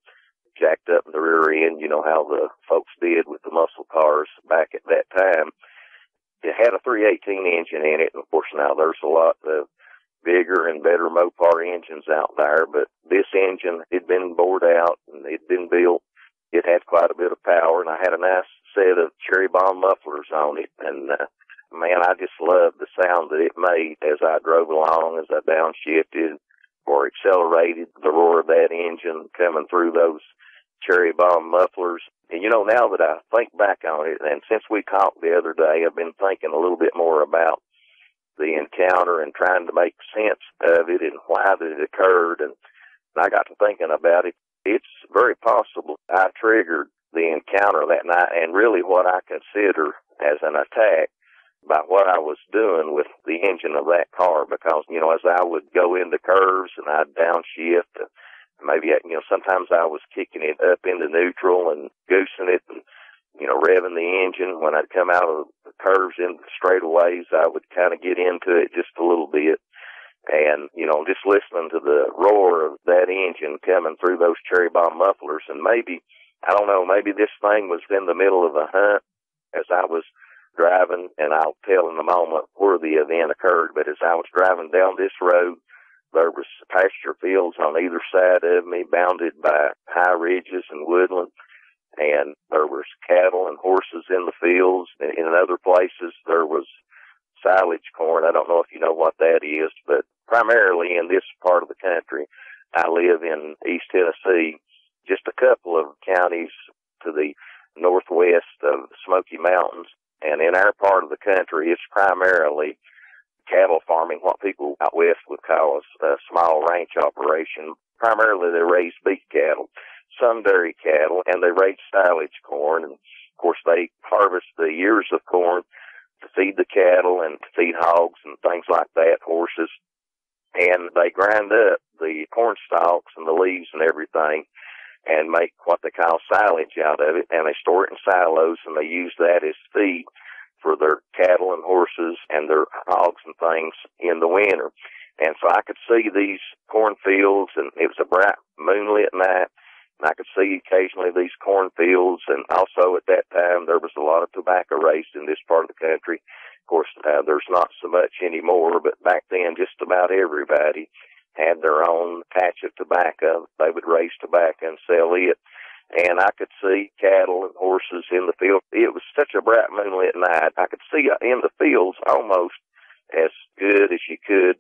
jacked up in the rear end, you know how the folks did with the muscle cars back at that time. It had a 318 engine in it, and of course now there's a lot of bigger and better Mopar engines out there, but this engine had been bored out and it had been built. It had quite a bit of power, and I had a nice set of cherry bomb mufflers on it, and man, I just loved the sound that it made as I drove along, as I downshifted or accelerated, the roar of that engine coming through those cherry bomb mufflers. And you know, now that I think back on it, and since we talked the other day, I've been thinking a little bit more about the encounter and trying to make sense of it and why that it occurred. And I got to thinking about it. It's very possible I triggered the encounter that night, and really what I consider as an attack by what I was doing with the engine of that car, because, you know, as I would go into curves and I'd downshift, maybe, you know, sometimes I was kicking it up into neutral and goosing it and, you know, revving the engine. When I'd come out of the curves into the straightaways, I would kind of get into it just a little bit. And, you know, just listening to the roar of that engine coming through those cherry bomb mufflers, and maybe, I don't know, maybe this thing was in the middle of a hunt as I was driving, and I'll tell in a moment where the event occurred, but as I was driving down this road, there was pasture fields on either side of me, bounded by high ridges and woodland, and there was cattle and horses in the fields, and in other places there was silage corn. I don't know if you know what that is, but primarily in this part of the country, I live in East Tennessee, just a couple of counties to the northwest of the Smoky Mountains. And in our part of the country, it's primarily cattle farming, what people out west would call a small ranch operation. Primarily they raise beef cattle, some dairy cattle, and they raise silage corn. And of course they harvest the ears of corn to feed the cattle and to feed hogs and things like that, horses. And they grind up the corn stalks and the leaves and everything and make what they call silage out of it, and they store it in silos, and they use that as feed for their cattle and horses and their hogs and things in the winter. And so I could see these cornfields, and it was a bright moonlit night, and I could see occasionally these cornfields, and also at that time there was a lot of tobacco raised in this part of the country. Of course, there's not so much anymore, but back then just about everybody had their own patch of tobacco. They would raise tobacco and sell it. And I could see cattle and horses in the field. It was such a bright moonlit night. I could see in the fields almost as good as you could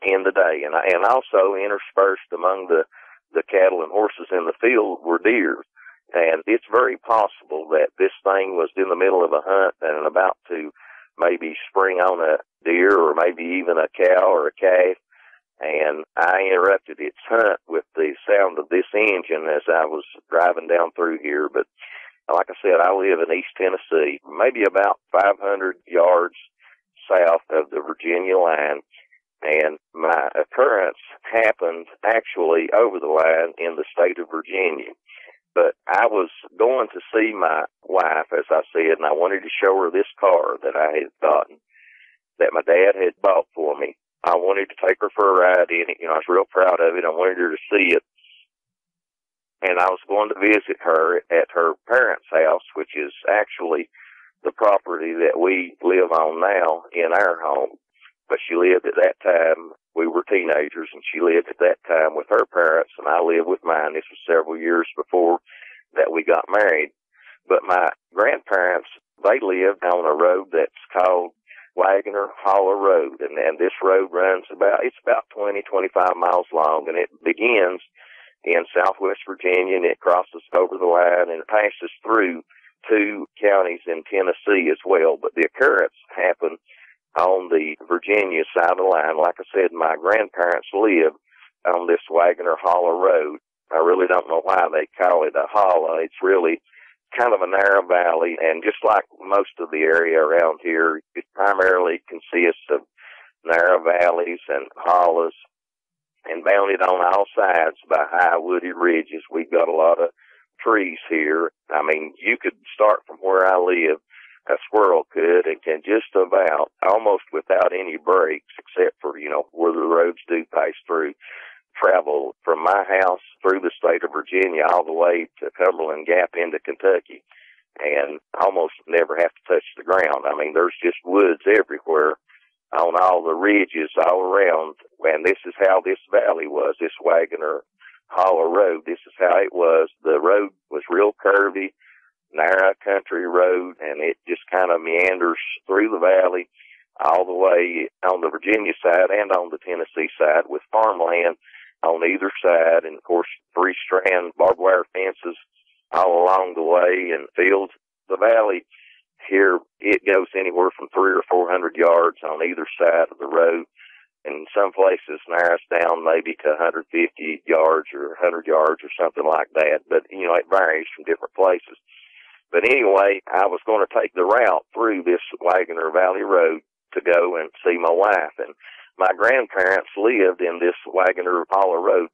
in the day. And also interspersed among the cattle and horses in the field were deer. And it's very possible that this thing was in the middle of a hunt and about to maybe spring on a deer or maybe even a cow or a calf. And I interrupted its hunt with the sound of this engine as I was driving down through here. But like I said, I live in East Tennessee, maybe about 500 yards south of the Virginia line. And my occurrence happened actually over the line in the state of Virginia. But I was going to see my wife, as I said, and I wanted to show her this car that I had gotten, that my dad had bought for me. I wanted to take her for a ride in it. I was real proud of it. I wanted her to see it. And I was going to visit her at her parents' house, which is actually the property that we live on now in our home. But she lived at that time, we were teenagers, and she lived at that time with her parents, and I lived with mine. This was several years before that we got married. But my grandparents, they lived on a road that's called Wagoner Hollow Road, and this road runs about 20, 25 miles long, and it begins in southwest Virginia, and it crosses over the line, and it passes through 2 counties in Tennessee as well. But the occurrence happened on the Virginia side of the line. Like I said, my grandparents lived on this Wagoner Hollow Road. I really don't know why they call it a hollow. It's really kind of a narrow valley, and just like most of the area around here, it primarily consists of narrow valleys and hollows, and bounded on all sides by high wooded ridges. We've got a lot of trees here. I mean, you could start from where I live, a squirrel could, and can just about, almost without any breaks, except for, where the roads do pass through, travel from my house through the state of Virginia all the way to Cumberland Gap into Kentucky, and almost never have to touch the ground. I mean, there's just woods everywhere on all the ridges all around, and this is how this valley was, this Wagoner Hollow Road. This is how it was. The road was real curvy, narrow country road, and it just kind of meanders through the valley all the way on the Virginia side and on the Tennessee side, with farmland on either side, and of course 3-strand barbed wire fences all along the way, and fields. The valley here, it goes anywhere from 300 or 400 yards on either side of the road, and in some places narrows down maybe to 150 yards or 100 yards or something like that, but it varies from different places. But anyway, I was going to take the route through this Wagoner Valley Road to go and see my wife, and my grandparents lived in this Wagoner Hollow Road,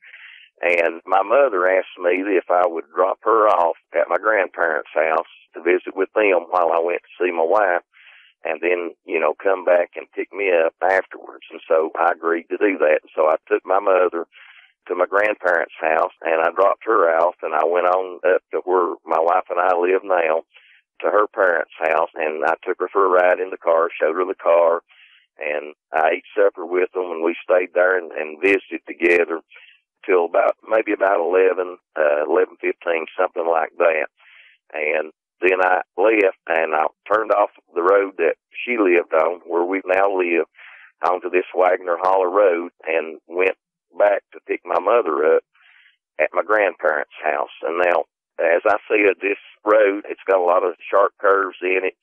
and my mother asked me if I would drop her off at my grandparents' house to visit with them while I went to see my wife, and then, come back and pick me up afterwards. And so I agreed to do that. So I took my mother to my grandparents' house, and I dropped her off, and I went on up to where my wife and I live now, to her parents' house, and I took her for a ride in the car, showed her the car, and I ate supper with them, and we stayed there and visited together till maybe about 11:15, something like that. And then I left, and I turned off the road that she lived on, where we now live, onto this Wagoner Hollow Road, and went back to pick my mother up at my grandparents' house. And now, as I said, this road, it's got a lot of sharp curves in it.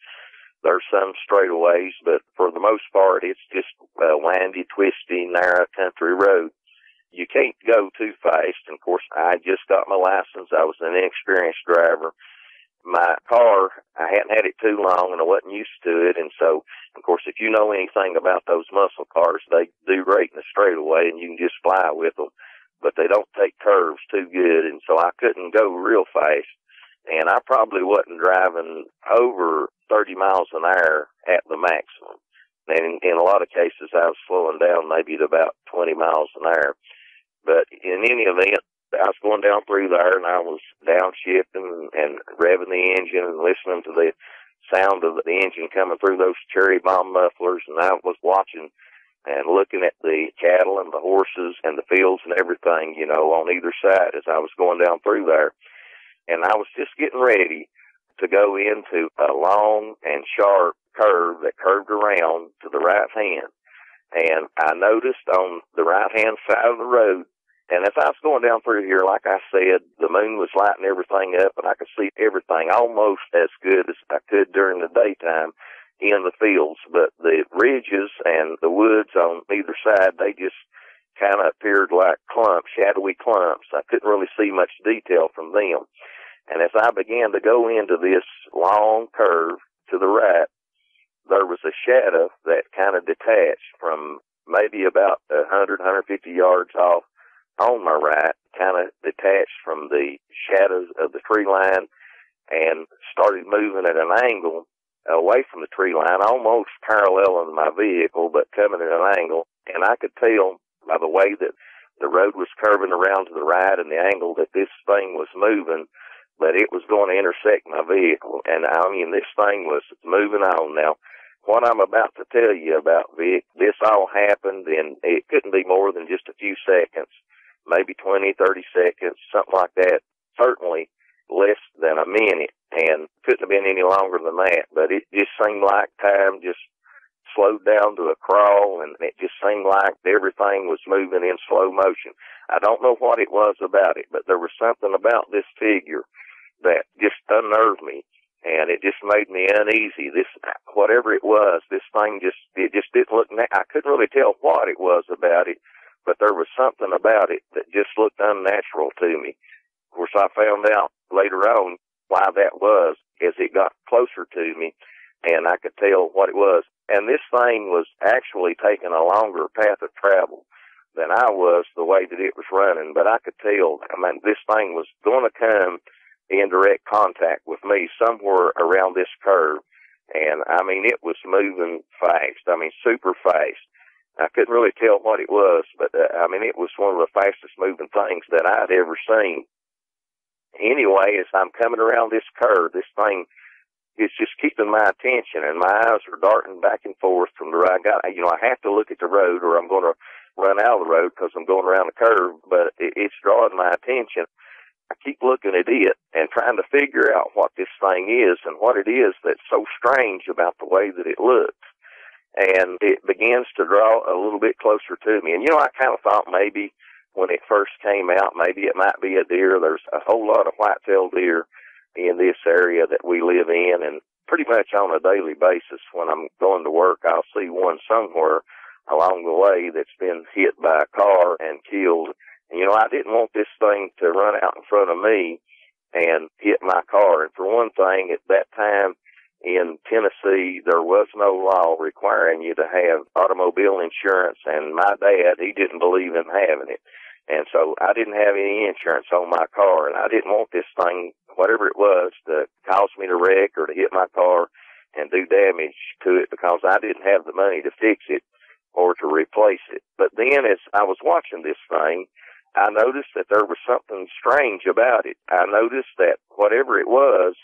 There's some straightaways, but for the most part, it's just a windy, twisty, narrow country road. You can't go too fast. And of course, I just got my license. I was an inexperienced driver. My car, I hadn't had it too long, and I wasn't used to it. And so, of course, if you know anything about those muscle cars, they do great in the straightaway, and you can just fly with them. But they don't take curves too good, and so I couldn't go real fast. And I probably wasn't driving over 30 miles an hour at the maximum. And in a lot of cases, I was slowing down maybe to about 20 miles an hour. But in any event, I was going down through there, and I was downshifting and revving the engine and listening to the sound of the engine coming through those cherry bomb mufflers. And I was watching and looking at the cattle and the horses and the fields and everything, you know, on either side as I was going down through there. And I was just getting ready to go into a long and sharp curve that curved around to the right hand. And I noticed on the right-hand side of the road, and as I was going down through here, like I said, the moon was lighting everything up, and I could see everything almost as good as I could during the daytime in the fields. But the ridges and the woods on either side, they just kind of appeared like clumps, shadowy clumps. I couldn't really see much detail from them. And as I began to go into this long curve to the right, there was a shadow that kind of detached from maybe about 100, 150 yards off on my right, kind of detached from the shadows of the tree line and started moving at an angle away from the tree line, almost paralleling my vehicle, but coming at an angle. And I could tell by the way that the road was curving around to the right and the angle that this thing was moving, but it was going to intersect my vehicle. And I mean, this thing was moving on. Now, what I'm about to tell you about, Vic, this all happened, and it couldn't be more than just a few seconds, maybe 20, 30 seconds, something like that, certainly less than a minute, and couldn't have been any longer than that. But it just seemed like time just slowed down to a crawl, and it just seemed like everything was moving in slow motion. I don't know what it was about it, but there was something about this figure that just unnerved me, and it just made me uneasy. This, whatever it was, this thing it just didn't look, I couldn't really tell what it was about it, but there was something about it that just looked unnatural to me. Of course, I found out later on why that was as it got closer to me, and I could tell what it was. And this thing was actually taking a longer path of travel than I was the way that it was running, but I could tell, I mean, this thing was going to come in direct contact with me somewhere around this curve. And I mean, it was moving fast. I mean, super fast. I couldn't really tell what it was, but I mean, it was one of the fastest moving things that I'd ever seen. Anyway, as I'm coming around this curve, this thing is just keeping my attention, and my eyes are darting back and forth from the right. I have to look at the road or I'm going to run out of the road because I'm going around the curve, but it's drawing my attention. I keep looking at it and trying to figure out what this thing is and what it is that's so strange about the way that it looks. And it begins to draw a little bit closer to me. And, I kind of thought maybe when it first came out, maybe it might be a deer. There's a whole lot of white-tailed deer in this area that we live in, and pretty much on a daily basis when I'm going to work, I'll see one somewhere along the way that's been hit by a car and killed. I didn't want this thing to run out in front of me and hit my car. And for one thing, at that time in Tennessee, there was no law requiring you to have automobile insurance, and my dad, he didn't believe in having it. And so I didn't have any insurance on my car, and I didn't want this thing, whatever it was, to cause me to wreck or to hit my car and do damage to it, because I didn't have the money to fix it or to replace it. But then as I was watching this thing, I noticed that there was something strange about it. I noticed that whatever it wasn't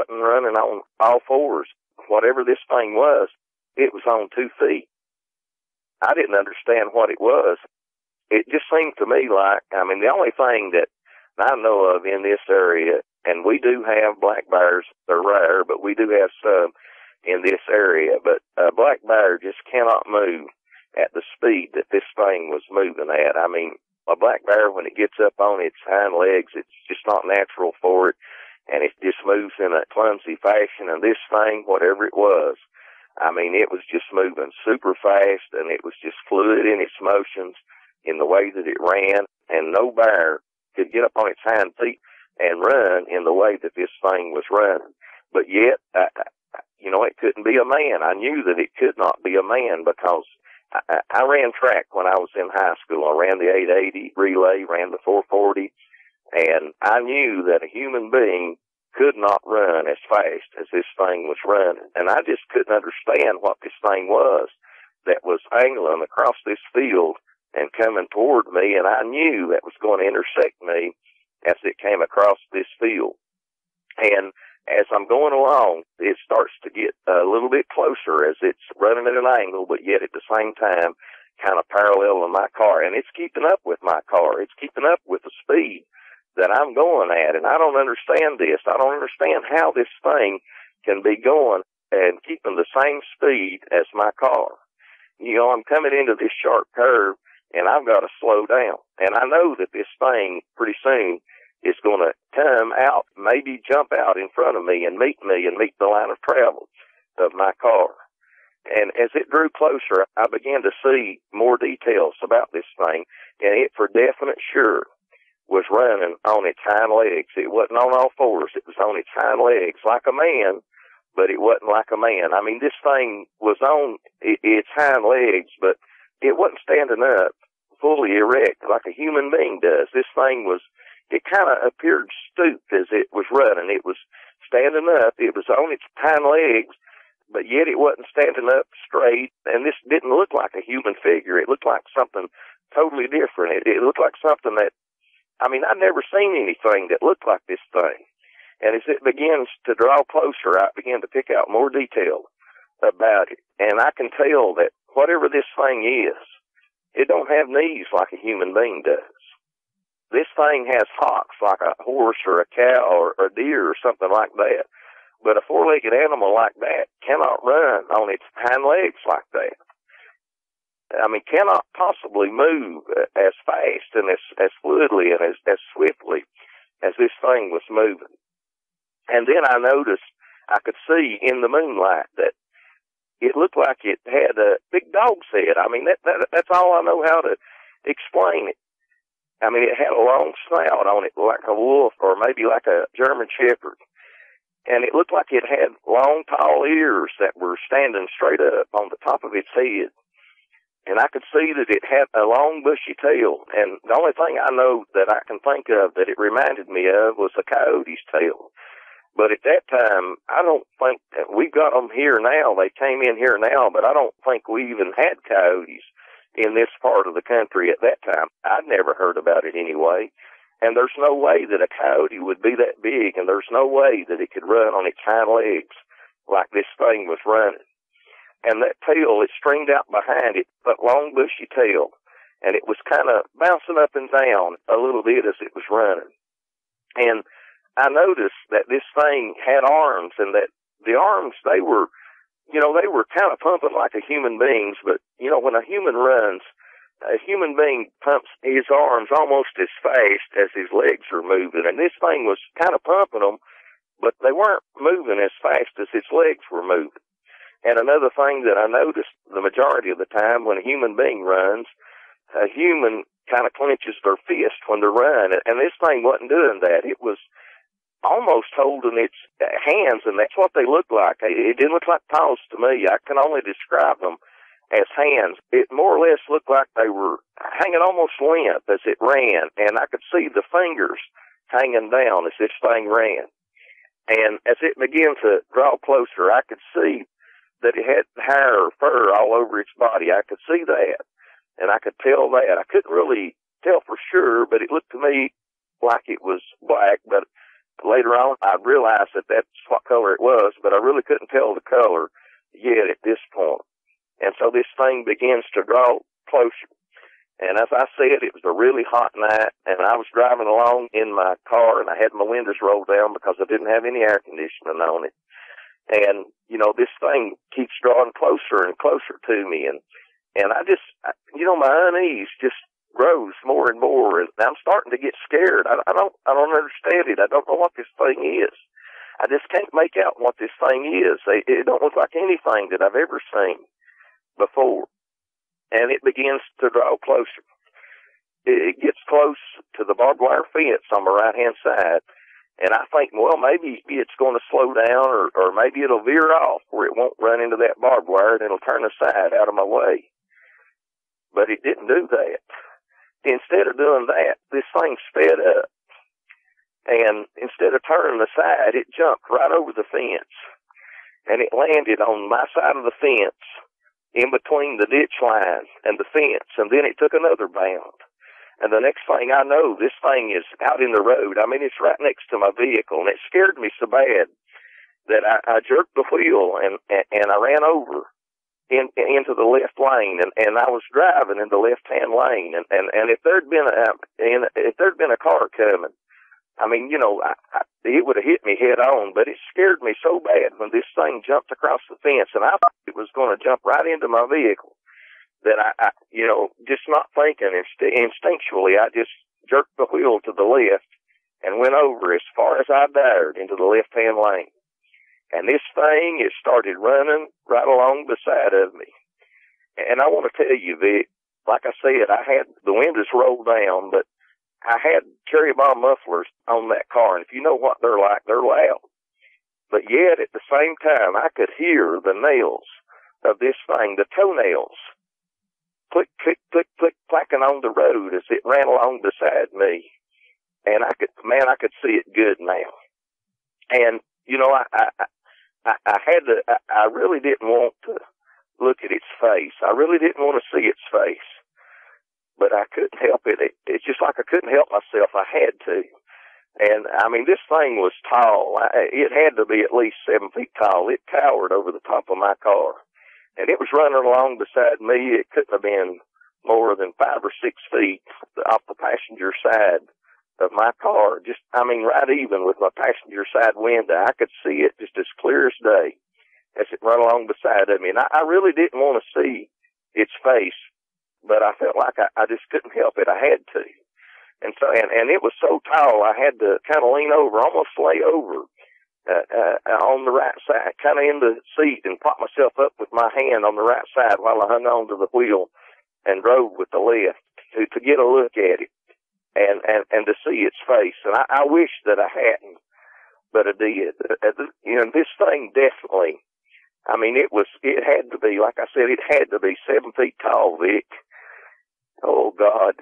running on all fours. Whatever this thing was, it was on 2 feet. I didn't understand what it was. It just seemed to me like, the only thing that I know of in this area, and we do have black bears, they're rare, but we do have some in this area, but a black bear just cannot move at the speed that this thing was moving at. I mean, a black bear, when it gets up on its hind legs, it's just not natural for it, and it just moves in a clumsy fashion. And this thing, whatever it was, I mean, it was just moving super fast, and it was just fluid in its motions in the way that it ran, and no bear could get up on its hind feet and run in the way that this thing was running. But yet, it couldn't be a man. I knew that it could not be a man because I ran track when I was in high school. I ran the 880 relay, ran the 440, and I knew that a human being could not run as fast as this thing was running. And I just couldn't understand what this thing was that was angling across this field and coming toward me, and I knew that was going to intersect me as it came across this field. And as I'm going along, it starts to get a little bit closer as it's running at an angle, but yet at the same time kind of parallel to my car. And it's keeping up with my car. It's keeping up with the speed that I'm going at. And I don't understand this. I don't understand how this thing can be going and keeping the same speed as my car. I'm coming into this sharp curve, and I've got to slow down. And I know that this thing pretty soon is going to come out, maybe jump out in front of me and meet the line of travel of my car. And as it drew closer, I began to see more details about this thing, and it for definite sure was running on its hind legs. It wasn't on all fours. It was on its hind legs like a man, but it wasn't like a man. I mean, this thing was on its hind legs, but it wasn't standing up fully erect like a human being does. This thing it kind of appeared stooped as it was running. It was standing up. It was on its hind legs, but yet it wasn't standing up straight. And this didn't look like a human figure. It looked like something totally different. It looked like something that, I'd never seen anything that looked like this thing. And as it begins to draw closer, I began to pick out more detail about it. And I can tell that whatever this thing is, it don't have knees like a human being does. This thing has hocks like a horse or a cow or a deer or something like that. But a four-legged animal like that cannot run on its hind legs like that. Cannot possibly move as fast and as fluidly and as swiftly as this thing was moving. And then I noticed, I could see in the moonlight that it looked like it had a big dog's head. That's all I know how to explain it. It had a long snout on it like a wolf or maybe like a German shepherd. And it looked like it had long, tall ears that were standing straight up on the top of its head. And I could see that it had a long, bushy tail. And the only thing I know that I can think of that it reminded me of was a coyote's tail. But at that time, I don't think we've got them here now. They came in here now, but I don't think we even had coyotes in this part of the country at that time. I'd never heard about it anyway. And there's no way that a coyote would be that big, and there's no way that it could run on its hind legs like this thing was running. And that tail, it stringed out behind it, that long bushy tail, and it was kind of bouncing up and down a little bit as it was running. And I noticed that this thing had arms, and that the arms, they were kind of pumping like a human being's, but, when a human runs, a human being pumps his arms almost as fast as his legs are moving, and this thing was kind of pumping them, but they weren't moving as fast as its legs were moving. And another thing that I noticed the majority of the time when a human being runs, a human kind of clenches their fist when they run, and this thing wasn't doing that. It was almost holding its hands, and that's what they looked like. It didn't look like paws to me. I can only describe them as hands. It more or less looked like they were hanging almost limp as it ran, and I could see the fingers hanging down as this thing ran. And as it began to draw closer, I could see that it had hair or fur all over its body. I could see that, and I could tell that. I couldn't really tell for sure, but it looked to me like it was black, but later on, I realized that that's what color it was, but I really couldn't tell the color yet at this point. And so this thing begins to draw closer. And as I said, it was a really hot night, and I was driving along in my car, and I had my windows rolled down because I didn't have any air conditioning on it. And, this thing keeps drawing closer and closer to me, and and my unease just grows more and more, and I'm starting to get scared. I don't understand it. I don't know what this thing is. I just can't make out what this thing is. It don't look like anything that I've ever seen before. And it begins to draw closer. It gets close to the barbed wire fence on the right-hand side. And I think, well, maybe it's going to slow down, or maybe it'll veer off where it won't run into that barbed wire and it'll turn aside out of my way. But it didn't do that. Instead of doing that, this thing sped up. And instead of turning aside, it jumped right over the fence. And it landed on my side of the fence, in between the ditch line and the fence. And then it took another bound. And the next thing I know, this thing is out in the road. I mean, it's right next to my vehicle. And it scared me so bad that I jerked the wheel and I ran over into the left lane, and I was driving in the left-hand lane, and if there'd been a car coming, I mean, it would have hit me head on, but it scared me so bad when this thing jumped across the fence, and I thought it was going to jump right into my vehicle, that I just not thinking, instinctually, I just jerked the wheel to the left and went over as far as I dared into the left-hand lane. And this thing, it started running right along beside of me. And I want to tell you, Vic, like I said, the windows rolled down, but I had cherry bomb mufflers on that car. And if you know what they're like, they're loud. But yet, at the same time, I could hear the nails of this thing, the toenails, click, click, click, click, clacking on the road as it ran along beside me. And I could see it good now. And, I really didn't want to look at its face. I really didn't want to see its face. But I couldn't help it. It's just like I couldn't help myself. I had to. And, I mean, this thing was tall. It had to be at least 7 feet tall. It towered over the top of my car. And it was running along beside me. It couldn't have been more than 5 or 6 feet off the passenger side of my car, right even with my passenger side window. I could see it just as clear as day as it ran along beside of me. And I really didn't want to see its face, but I felt like I just couldn't help it. I had to. And so, and it was so tall, I had to kind of lean over, almost lay over, on the right side, kind of in the seat, and prop myself up with my hand on the right side while I hung on to the wheel and drove with the left to get a look at it. And to see its face. And I wish that I hadn't, but I did. This thing definitely, it had to be, like I said, it had to be 7 feet tall, Vic. Oh, God.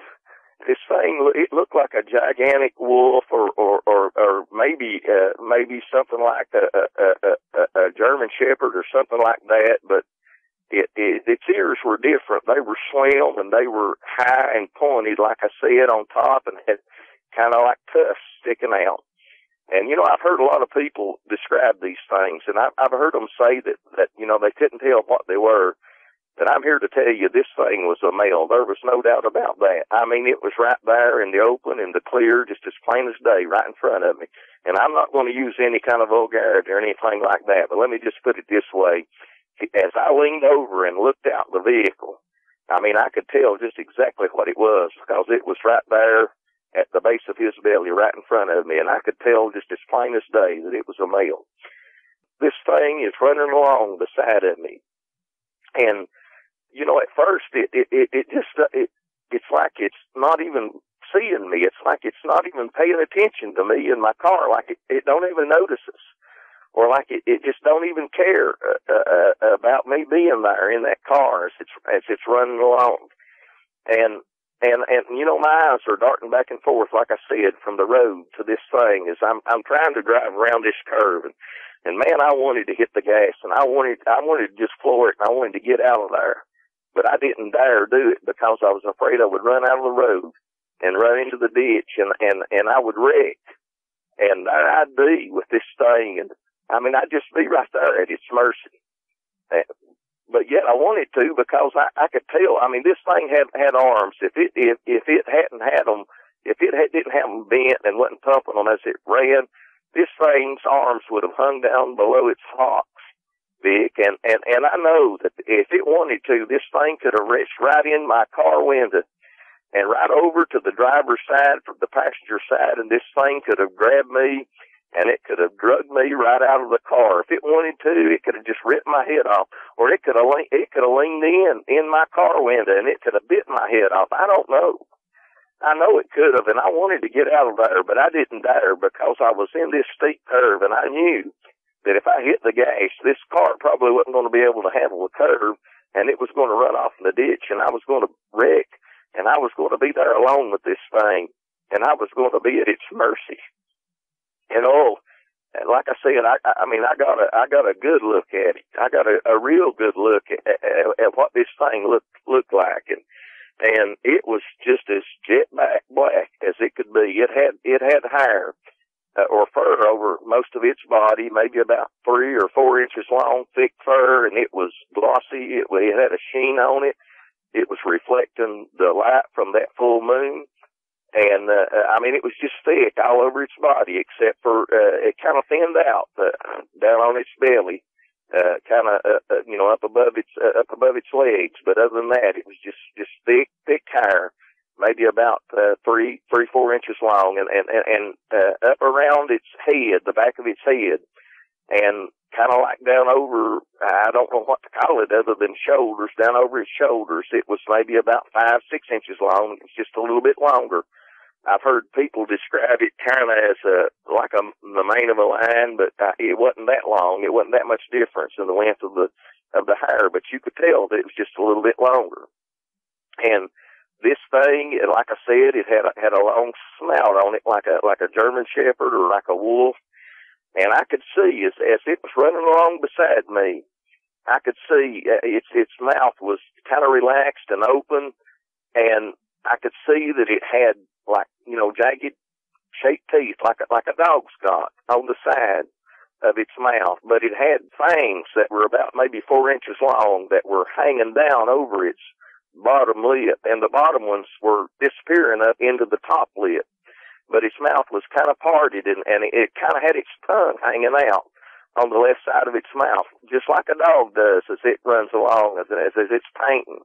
This thing, it looked like a gigantic wolf or maybe something like a German Shepherd or something like that, but its ears were different. They were slim and they were high and pointed, like I said, on top, and had kind of like tusks sticking out. And, I've heard a lot of people describe these things, and I've heard them say that they couldn't tell what they were. But I'm here to tell you this thing was a male. There was no doubt about that. I mean, it was right there in the open, in the clear, just as plain as day, right in front of me. And I'm not going to use any kind of vulgarity or anything like that, but let me just put it this way. As I leaned over and looked out the vehicle, I could tell just exactly what it was, because it was right there at the base of his belly, right in front of me, and I could tell just as plain as day that it was a male. This thing is running along beside of me, and at first it's like it's not even seeing me. It's like it's not even paying attention to me in my car, like it don't even notice us. Or like it just don't even care about me being there in that car as it's running along, and my eyes are darting back and forth, like I said, from the road to this thing as I'm trying to drive around this curve, and man, I wanted to hit the gas, and I wanted to just floor it, and I wanted to get out of there, but I didn't dare do it because I was afraid I would run out of the road and run into the ditch, and I would wreck, and I'd be with this thing, and I'd just be right there at its mercy. But yet I wanted to, because I could tell. This thing had arms. If it hadn't had them, didn't have them bent and wasn't pumping them as it ran, this thing's arms would have hung down below its hocks Vic, and I know that if it wanted to, this thing could have reached right in my car window and right over to the driver's side, from the passenger side, and this thing could have grabbed me, and it could have drugged me right out of the car. If it wanted to, it could have just ripped my head off, or it could have leaned in my car window, and it could have bit my head off. I don't know. I know it could have, and I wanted to get out of there, but I didn't dare because I was in this steep curve, and I knew that if I hit the gas, this car probably wasn't going to be able to handle the curve, and it was going to run off in the ditch, and I was going to wreck, and I was going to be there alone with this thing, and I was going to be at its mercy. And like I said, I mean, I got a good look at it. I got a real good look at what this thing looked like, and it was just as jet black as it could be. It had hair or fur over most of its body, maybe about 3 or 4 inches long, thick fur, and it was glossy. It had a sheen on it. It was reflecting the light from that full moon. And, I mean, it was just thick all over its body, except for, it kind of thinned out, down on its belly, kind of, up above its legs. But other than that, it was just thick hair, maybe about, 4 inches long, and up around its head, the back of its head, and kind of like down over, I don't know what to call it other than shoulders, down over its shoulders. It was maybe about 5, 6 inches long. It's just a little bit longer. I've heard people describe it kind of as like the mane of a lion, but it wasn't that long. It wasn't that much difference in the length of the hair, but you could tell that it was just a little bit longer. And this thing, like I said, it had a long snout on it, like a German Shepherd or like a wolf. And I could see as it was running along beside me, I could see its mouth was kind of relaxed and open, and I could see that it had jagged shaped teeth like a dog's got on the side of its mouth, but it had fangs that were about maybe 4 inches long that were hanging down over its bottom lip, and the bottom ones were disappearing up into the top lip. But its mouth was kind of parted, and it kind of had its tongue hanging out on the left side of its mouth, just like a dog does as it runs along, as it's painting.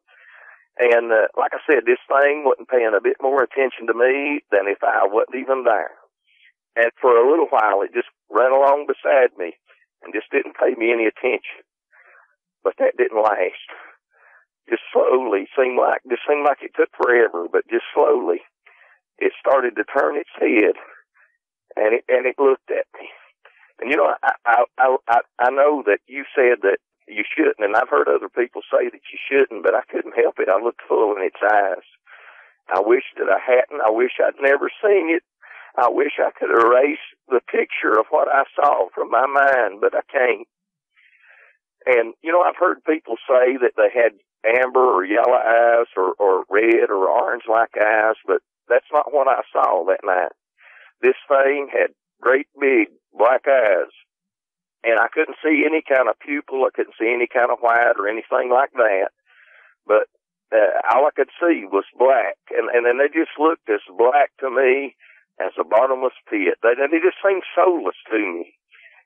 And like I said, this thing wasn't paying a bit more attention to me than if I wasn't even there. And for a little while, it just ran along beside me and just didn't pay me any attention. But that didn't last. Just slowly, seemed like it took forever, but just slowly, it started to turn its head, and it looked at me. And I know that you said that you shouldn't, and I've heard other people say that you shouldn't, but I couldn't help it. I looked full in its eyes. I wish that I hadn't. I wish I'd never seen it. I wish I could erase the picture of what I saw from my mind, but I can't. And, I've heard people say that they had amber or yellow eyes or red or orange-like eyes, but that's not what I saw that night. This thing had great big black eyes, and I couldn't see any kind of pupil. I couldn't see any kind of white or anything like that. But all I could see was black, and then they just looked as black to me as a bottomless pit. They just seemed soulless to me.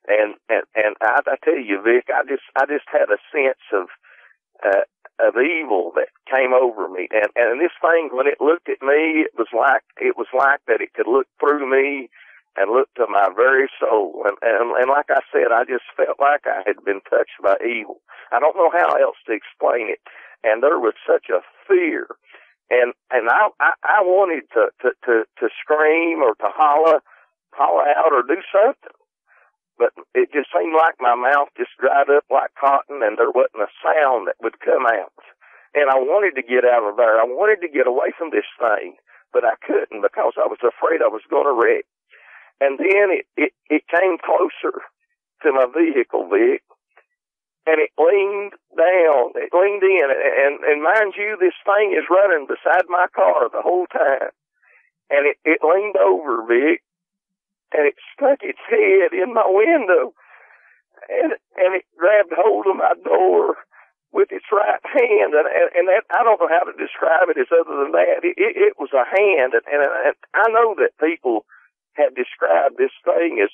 And I tell you, Vic, I just had a sense of evil that came over me. And this thing, when it looked at me, it was like that it could look through me and look to my very soul. And like I said, I just felt like I had been touched by evil. I don't know how else to explain it. And there was such a fear. And I wanted to scream or to holler out or do something. But it just seemed like my mouth just dried up like cotton, and there wasn't a sound that would come out. And I wanted to get out of there. I wanted to get away from this thing, but I couldn't because I was afraid I was going to wreck. And then it came closer to my vehicle, Vic, and it leaned down. It leaned in, and mind you, this thing is running beside my car the whole time. And it leaned over, Vic, and it stuck its head in my window, and it grabbed hold of my door with its right hand, and that, I don't know how to describe it as other than that. It was a hand, and I know that people have described this thing as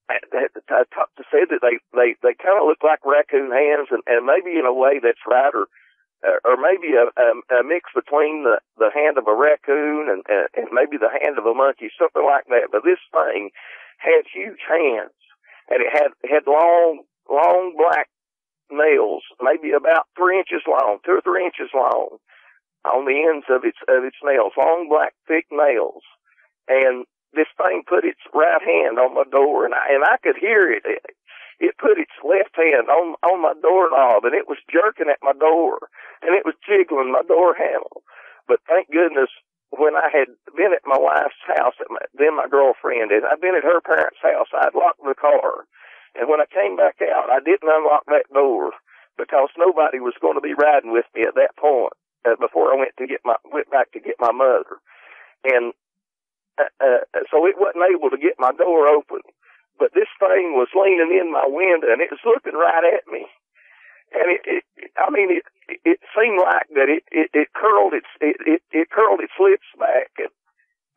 said that they kind of look like raccoon hands, and maybe in a way that's right, or maybe a mix between the hand of a raccoon and maybe the hand of a monkey, something like that. But this thing had huge hands, and it had long black nails, maybe about 3 inches long, 2 or 3 inches long, on the ends of its nails, long black thick nails. And this thing put its right hand on my door, and I could hear it. It put its left hand on my doorknob, and it was jerking at my door, and it was jiggling my door handle. But thank goodness, when I had been at my wife's house, then my girlfriend, and I'd been at her parents' house, I'd locked the car. And when I came back out, I didn't unlock that door because nobody was going to be riding with me at that point before I went back to get my mother. And so it wasn't able to get my door open. But this thing was leaning in my window, and it was looking right at me. And it seemed like that it curled its lips back, and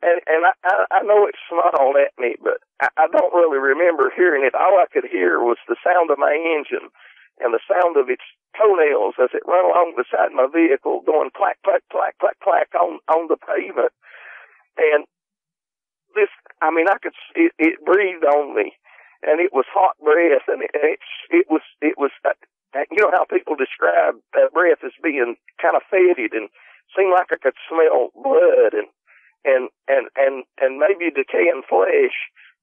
I know it snarled at me, but I don't really remember hearing it. All I could hear was the sound of my engine and the sound of its toenails as it ran along beside my vehicle, going clack, clack, clack, clack, clack on the pavement. And it breathed on me, and it was hot breath, and it was, you know how people describe that breath as being kind of fetid, and seemed like I could smell blood and maybe decaying flesh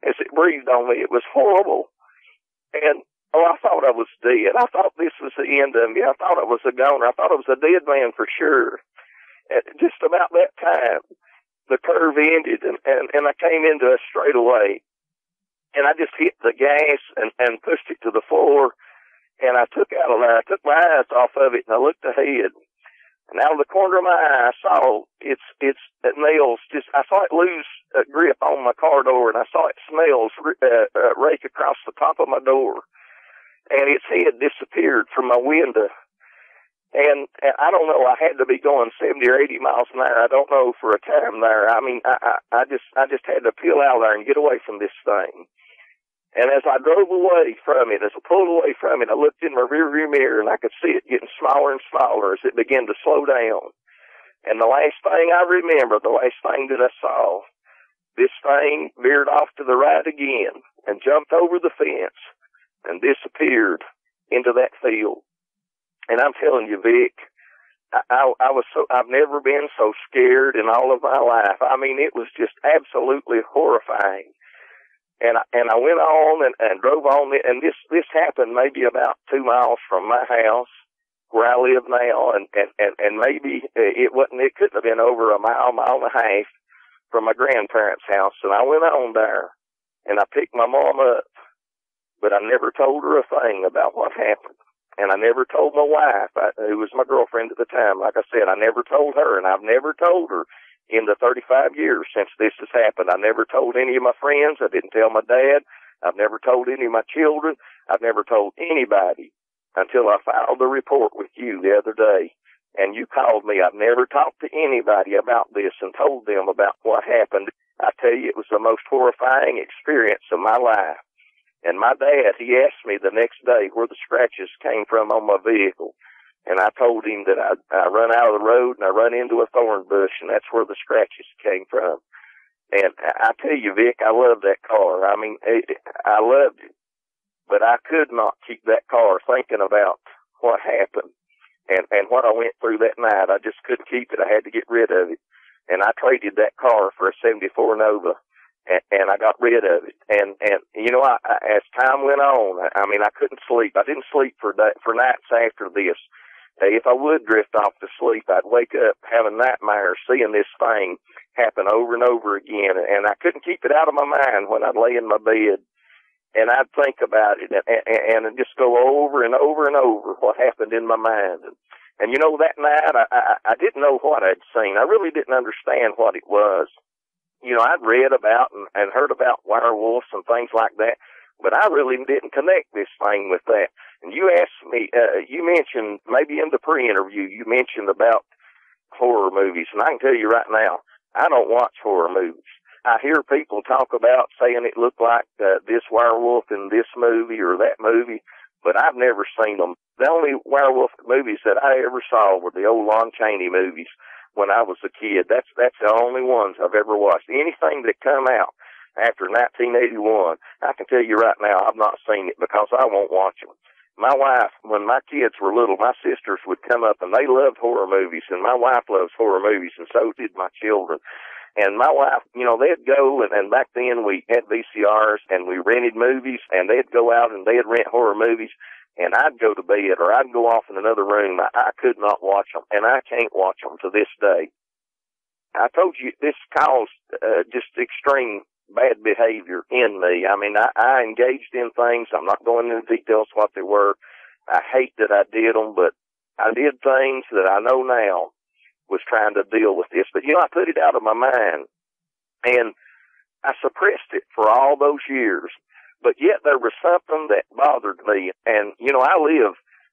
as it breathed on me. It was horrible. And I thought I was dead. I thought this was the end of me. I thought I was a goner. I thought I was a dead man for sure. And just about that time, the curve ended, and I came into a straightaway, and I just hit the gas and pushed it to the floor, and I took my eyes off of it, and I looked ahead, and out of the corner of my eye, I saw its nails I saw it lose a grip on my car door, and I saw its nails rake across the top of my door, and its head disappeared from my window. And I don't know, I had to be going 70 or 80 miles an hour. I don't know for a time there. I mean, I just had to peel out there and get away from this thing. And as I drove away from it, as I pulled away from it, I looked in my rearview mirror, and I could see it getting smaller and smaller as it began to slow down. And the last thing I remember, the last thing that I saw, this thing veered off to the right again and jumped over the fence and disappeared into that field. And I'm telling you, Vic, I've never been so scared in all of my life. I mean, it was just absolutely horrifying. And I went on and drove on, and this happened maybe about 2 miles from my house where I live now, and maybe it couldn't have been over a mile and a half from my grandparents' house. And I went on there, and I picked my mom up, but I never told her a thing about what happened. And I never told my wife, who was my girlfriend at the time. Like I said, I never told her, and I've never told her in the 35 years since this has happened. I never told any of my friends. I didn't tell my dad. I've never told any of my children. I've never told anybody until I filed a report with you the other day. And you called me. I've never talked to anybody about this and told them about what happened. I tell you, it was the most horrifying experience of my life. And my dad, he asked me the next day where the scratches came from on my vehicle. And I told him that I run out of the road and I run into a thorn bush, and that's where the scratches came from. And I tell you, Vic, I love that car. I mean, I loved it. But I could not keep that car thinking about what happened and what I went through that night. I just couldn't keep it. I had to get rid of it. And I traded that car for a 74 Nova. And I got rid of it. And you know, as time went on, I mean, I couldn't sleep. I didn't sleep for nights after this. If I would drift off to sleep, I'd wake up having nightmares, seeing this thing happen over and over again. And I couldn't keep it out of my mind when I'd lay in my bed. And I'd think about it and just go over and over and over what happened in my mind. And you know, that night, I didn't know what I'd seen. I really didn't understand what it was. You know, I'd read about and heard about werewolves and things like that, but I really didn't connect this thing with that. And you asked me, you mentioned, maybe in the pre-interview, you mentioned about horror movies, and I can tell you right now, I don't watch horror movies. I hear people talk about saying it looked like this werewolf in this movie or that movie, but I've never seen them. The only werewolf movies that I ever saw were the old Lon Chaney movies when I was a kid. That's the only ones I've ever watched. Anything that come out after 1981, I can tell you right now, I've not seen it because I won't watch them. My wife, when my kids were little, my sisters would come up and they loved horror movies, and my wife loves horror movies, and so did my children. And my wife, you know, they'd go, and back then we had VCRs, and we rented movies, and they'd go out and they'd rent horror movies, and I'd go to bed, or I'd go off in another room. I could not watch them, and I can't watch them to this day. I told you this caused just extreme bad behavior in me. I mean, I engaged in things. I'm not going into details what they were. I hate that I did them, but I did things that I know now was trying to deal with this. But, you know, I put it out of my mind, and I suppressed it for all those years. But yet there was something that bothered me. And, you know,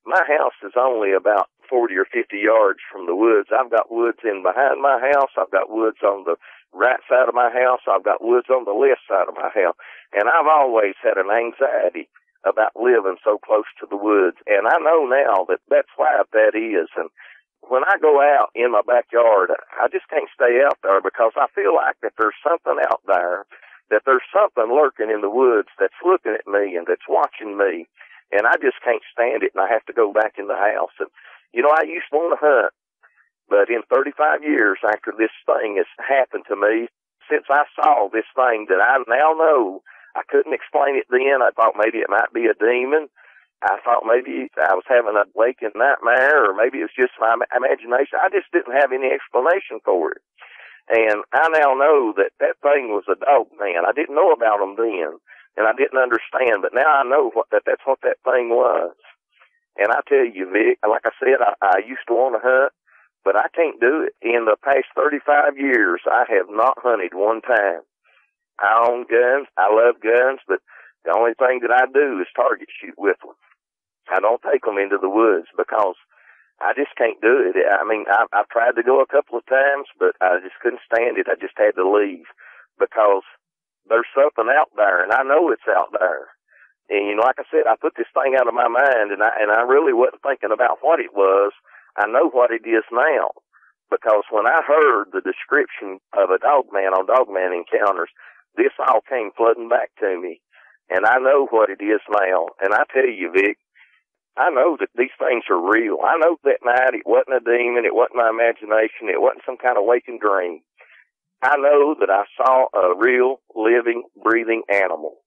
my house is only about 40 or 50 yards from the woods. I've got woods in behind my house. I've got woods on the right side of my house. I've got woods on the left side of my house. And I've always had an anxiety about living so close to the woods. And I know now that that's why that is. And when I go out in my backyard, I just can't stay out there because I feel like that there's something out there, that there's something lurking in the woods that's looking at me and that's watching me. And I just can't stand it, and I have to go back in the house. And, you know, I used to want to hunt, but in 35 years after this thing has happened to me, since I saw this thing that I now know, I couldn't explain it then. I thought maybe it might be a demon. I thought maybe I was having a waking nightmare, or maybe it was just my imagination. I just didn't have any explanation for it. And I now know that that thing was a dog man. I didn't know about them then, and I didn't understand, but now I know that's what that thing was. And I tell you, Vic, like I said, I used to want to hunt, but I can't do it. In the past 35 years, I have not hunted one time. I own guns. I love guns, but the only thing that I do is target shoot with them. I don't take them into the woods because I just can't do it. I mean, I've tried to go a couple of times, but I just couldn't stand it. I just had to leave because there's something out there, and I know it's out there. And, you know, like I said, I put this thing out of my mind, and I really wasn't thinking about what it was. I know what it is now because when I heard the description of a dog man on Dogman Encounters, this all came flooding back to me, and I know what it is now. And I tell you, Vic, I know that these things are real. I know that night it wasn't a demon, it wasn't my imagination, it wasn't some kind of waking dream. I know that I saw a real, living, breathing animal.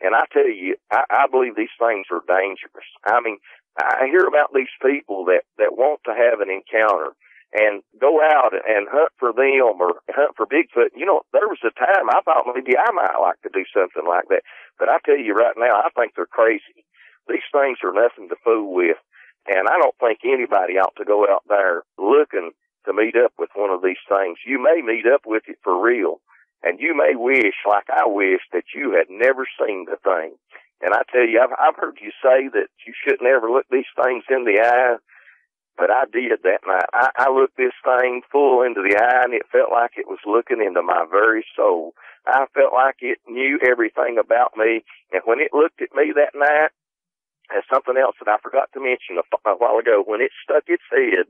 And I tell you, I believe these things are dangerous. I mean, I hear about these people that want to have an encounter and go out and hunt for them or hunt for Bigfoot. You know, there was a time I thought maybe I might like to do something like that. But I tell you right now, I think they're crazy. These things are nothing to fool with. And I don't think anybody ought to go out there looking to meet up with one of these things. You may meet up with it for real. And you may wish, like I wish, that you had never seen the thing. And I tell you, I've heard you say that you shouldn't ever look these things in the eye, but I did that night. I looked this thing full into the eye, and it felt like it was looking into my very soul. I felt like it knew everything about me, and when it looked at me that night, and something else that I forgot to mention a while ago, when it stuck its head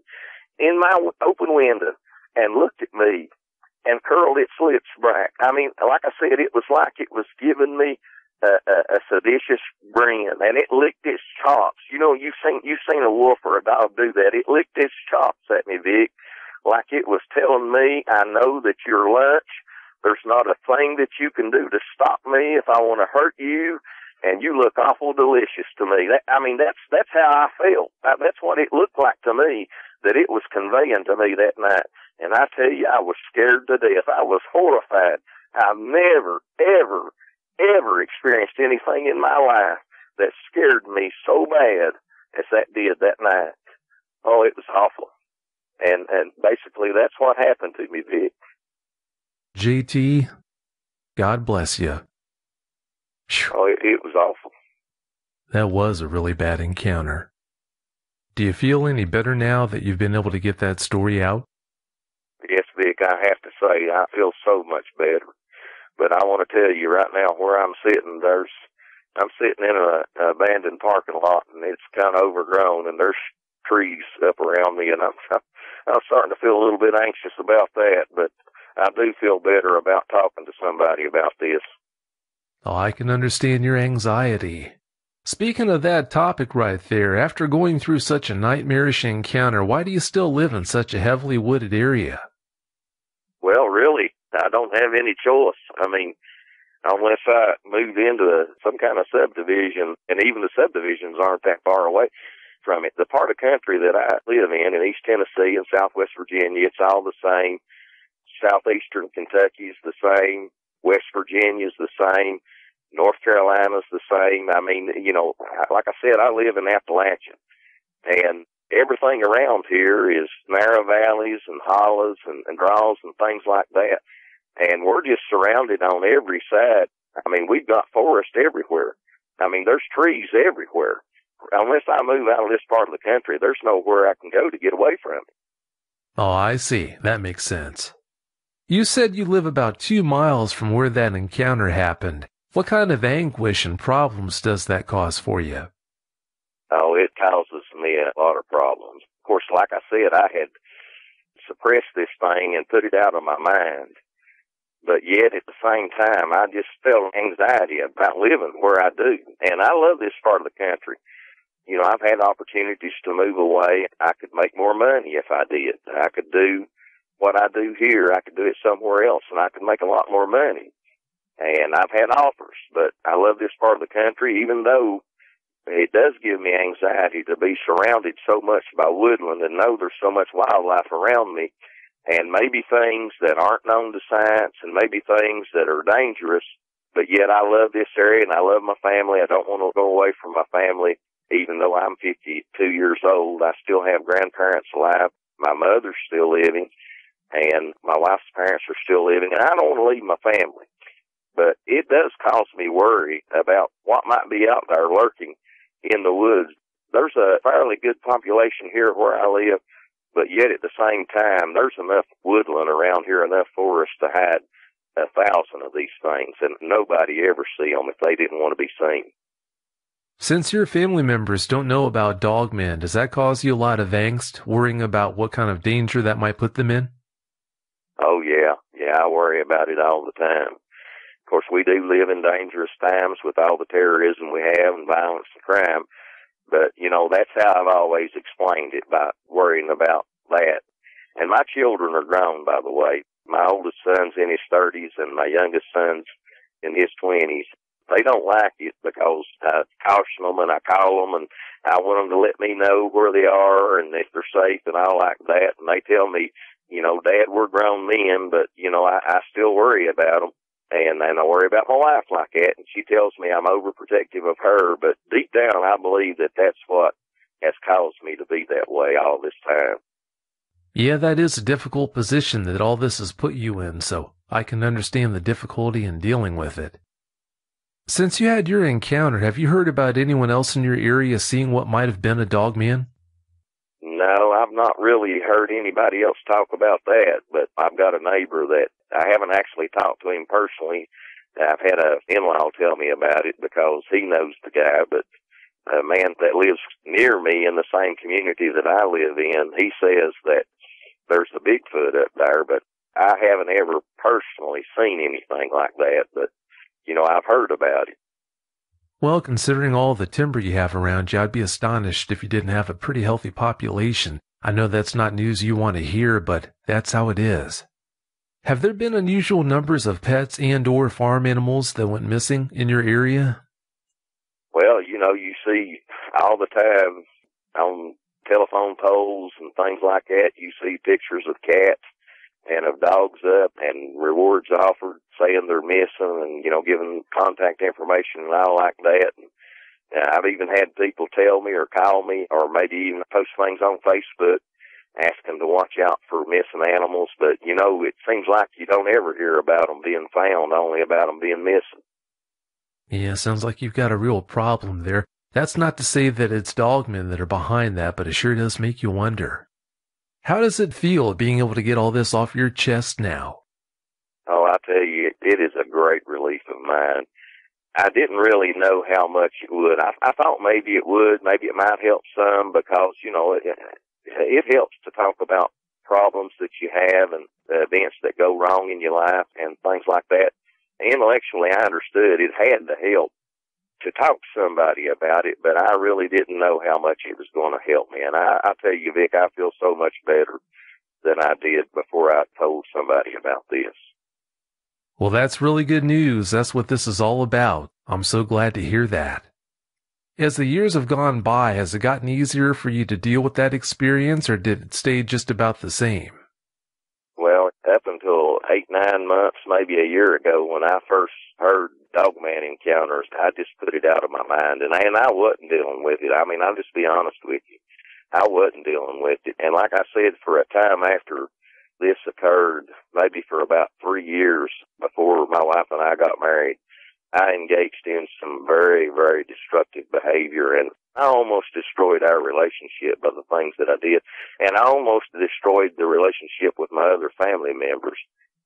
in my open window and looked at me, and curled its lips back. I mean, like I said, it was like it was giving me a seditious grin, and it licked its chops. You know, you've seen a wolf or a dog do that. It licked its chops at me, Vic, like it was telling me, I know that you're lunch. There's not a thing that you can do to stop me if I want to hurt you, and you look awful delicious to me. That's how I felt. That's what it looked like to me, that it was conveying to me that night. And I tell you, I was scared to death. I was horrified. I've never, ever, ever experienced anything in my life that scared me so bad as that did that night. Oh, it was awful. And basically that's what happened to me, Vic. JT, God bless you. Oh, it was awful. That was a really bad encounter. Do you feel any better now that you've been able to get that story out? Yes, Vic, I have to say, I feel so much better. But I want to tell you right now, where I'm sitting, I'm sitting in an abandoned parking lot, and it's kind of overgrown, and there's trees up around me, and I'm starting to feel a little bit anxious about that, but I do feel better about talking to somebody about this. Oh, I can understand your anxiety. Speaking of that topic right there, after going through such a nightmarish encounter, why do you still live in such a heavily wooded area? Well, really, I don't have any choice. I mean, unless I moved into some kind of subdivision, and even the subdivisions aren't that far away from it. The part of the country that I live in East Tennessee and Southwest Virginia, it's all the same. Southeastern Kentucky's the same. West Virginia's the same. North Carolina's the same. I mean, you know, like I said, I live in Appalachia, and everything around here is narrow valleys and hollows and draws and things like that. And we're just surrounded on every side. I mean, we've got forest everywhere. I mean, there's trees everywhere. Unless I move out of this part of the country, there's nowhere I can go to get away from it. Oh, I see. That makes sense. You said you live about 2 miles from where that encounter happened. What kind of anguish and problems does that cause for you? Oh, it causes me a lot of problems. Of course, like I said, I had suppressed this thing and put it out of my mind. But yet, at the same time, I just felt anxiety about living where I do. And I love this part of the country. You know, I've had opportunities to move away. I could make more money if I did. I could do what I do here. I could do it somewhere else, and I could make a lot more money. And I've had offers, but I love this part of the country, even though it does give me anxiety to be surrounded so much by woodland and know there's so much wildlife around me. And maybe things that aren't known to science, and maybe things that are dangerous, but yet I love this area and I love my family. I don't want to go away from my family. Even though I'm 52 years old, I still have grandparents alive. My mother's still living, and my wife's parents are still living, and I don't want to leave my family. But it does cause me worry about what might be out there lurking in the woods. There's a fairly good population here where I live, but yet at the same time, there's enough woodland around here, enough forest to hide 1,000 of these things, and nobody ever see them if they didn't want to be seen. Since your family members don't know about dogmen, does that cause you a lot of angst, worrying about what kind of danger that might put them in? Oh, yeah. Yeah, I worry about it all the time. Of course, we do live in dangerous times with all the terrorism we have and violence and crime. But, you know, that's how I've always explained it, by worrying about that. And my children are grown, by the way. My oldest son's in his 30s and my youngest son's in his 20s. They don't like it because I caution them and I call them and I want them to let me know where they are and if they're safe and all like that. And they tell me, you know, Dad, we're grown men, but, you know, I still worry about them. And I worry about my wife like that, and she tells me I'm overprotective of her, but deep down I believe that that's what has caused me to be that way all this time. Yeah, that is a difficult position that all this has put you in, so I can understand the difficulty in dealing with it. Since you had your encounter, have you heard about anyone else in your area seeing what might have been a dogman? No, I've not really heard anybody else talk about that, but I've got a neighbor that I haven't actually talked to him personally. I've had an in-law tell me about it because he knows the guy, but a man that lives near me in the same community that I live in, he says that there's a Bigfoot up there, but I haven't ever personally seen anything like that, but, you know, I've heard about it. Well, considering all the timber you have around you, I'd be astonished if you didn't have a pretty healthy population. I know that's not news you want to hear, but that's how it is. Have there been unusual numbers of pets and/or farm animals that went missing in your area? Well, you know, you see all the time on telephone poles and things like that, you see pictures of cats and of dogs up and rewards offered saying they're missing and, you know, giving contact information and all like that. And I've even had people tell me or call me or maybe even post things on Facebook asking to watch out for missing animals. But, you know, it seems like you don't ever hear about them being found, only about them being missing. Yeah, sounds like you've got a real problem there. That's not to say that it's dogmen that are behind that, but it sure does make you wonder. How does it feel being able to get all this off your chest now? Oh, I tell you, it is a great relief of mine. I didn't really know how much it would. I thought maybe it would. Maybe it might help some because, you know, it helps to talk about problems that you have and events that go wrong in your life and things like that. Intellectually, I understood it had to help to talk to somebody about it, but I really didn't know how much it was going to help me. And I tell you, Vic, I feel so much better than I did before I told somebody about this. Well, that's really good news. That's what this is all about. I'm so glad to hear that. As the years have gone by, has it gotten easier for you to deal with that experience, or did it stay just about the same? Well, up until 8-9 months, maybe a year ago, when I first heard dogman encounters, I just put it out of my mind, and I wasn't dealing with it. I mean, I'll just be honest with you. I wasn't dealing with it. And like I said, for a time after this occurred, maybe for about 3 years before my wife and I got married, I engaged in some very, very destructive behavior, and I almost destroyed our relationship by the things that I did, and I almost destroyed the relationship with my other family members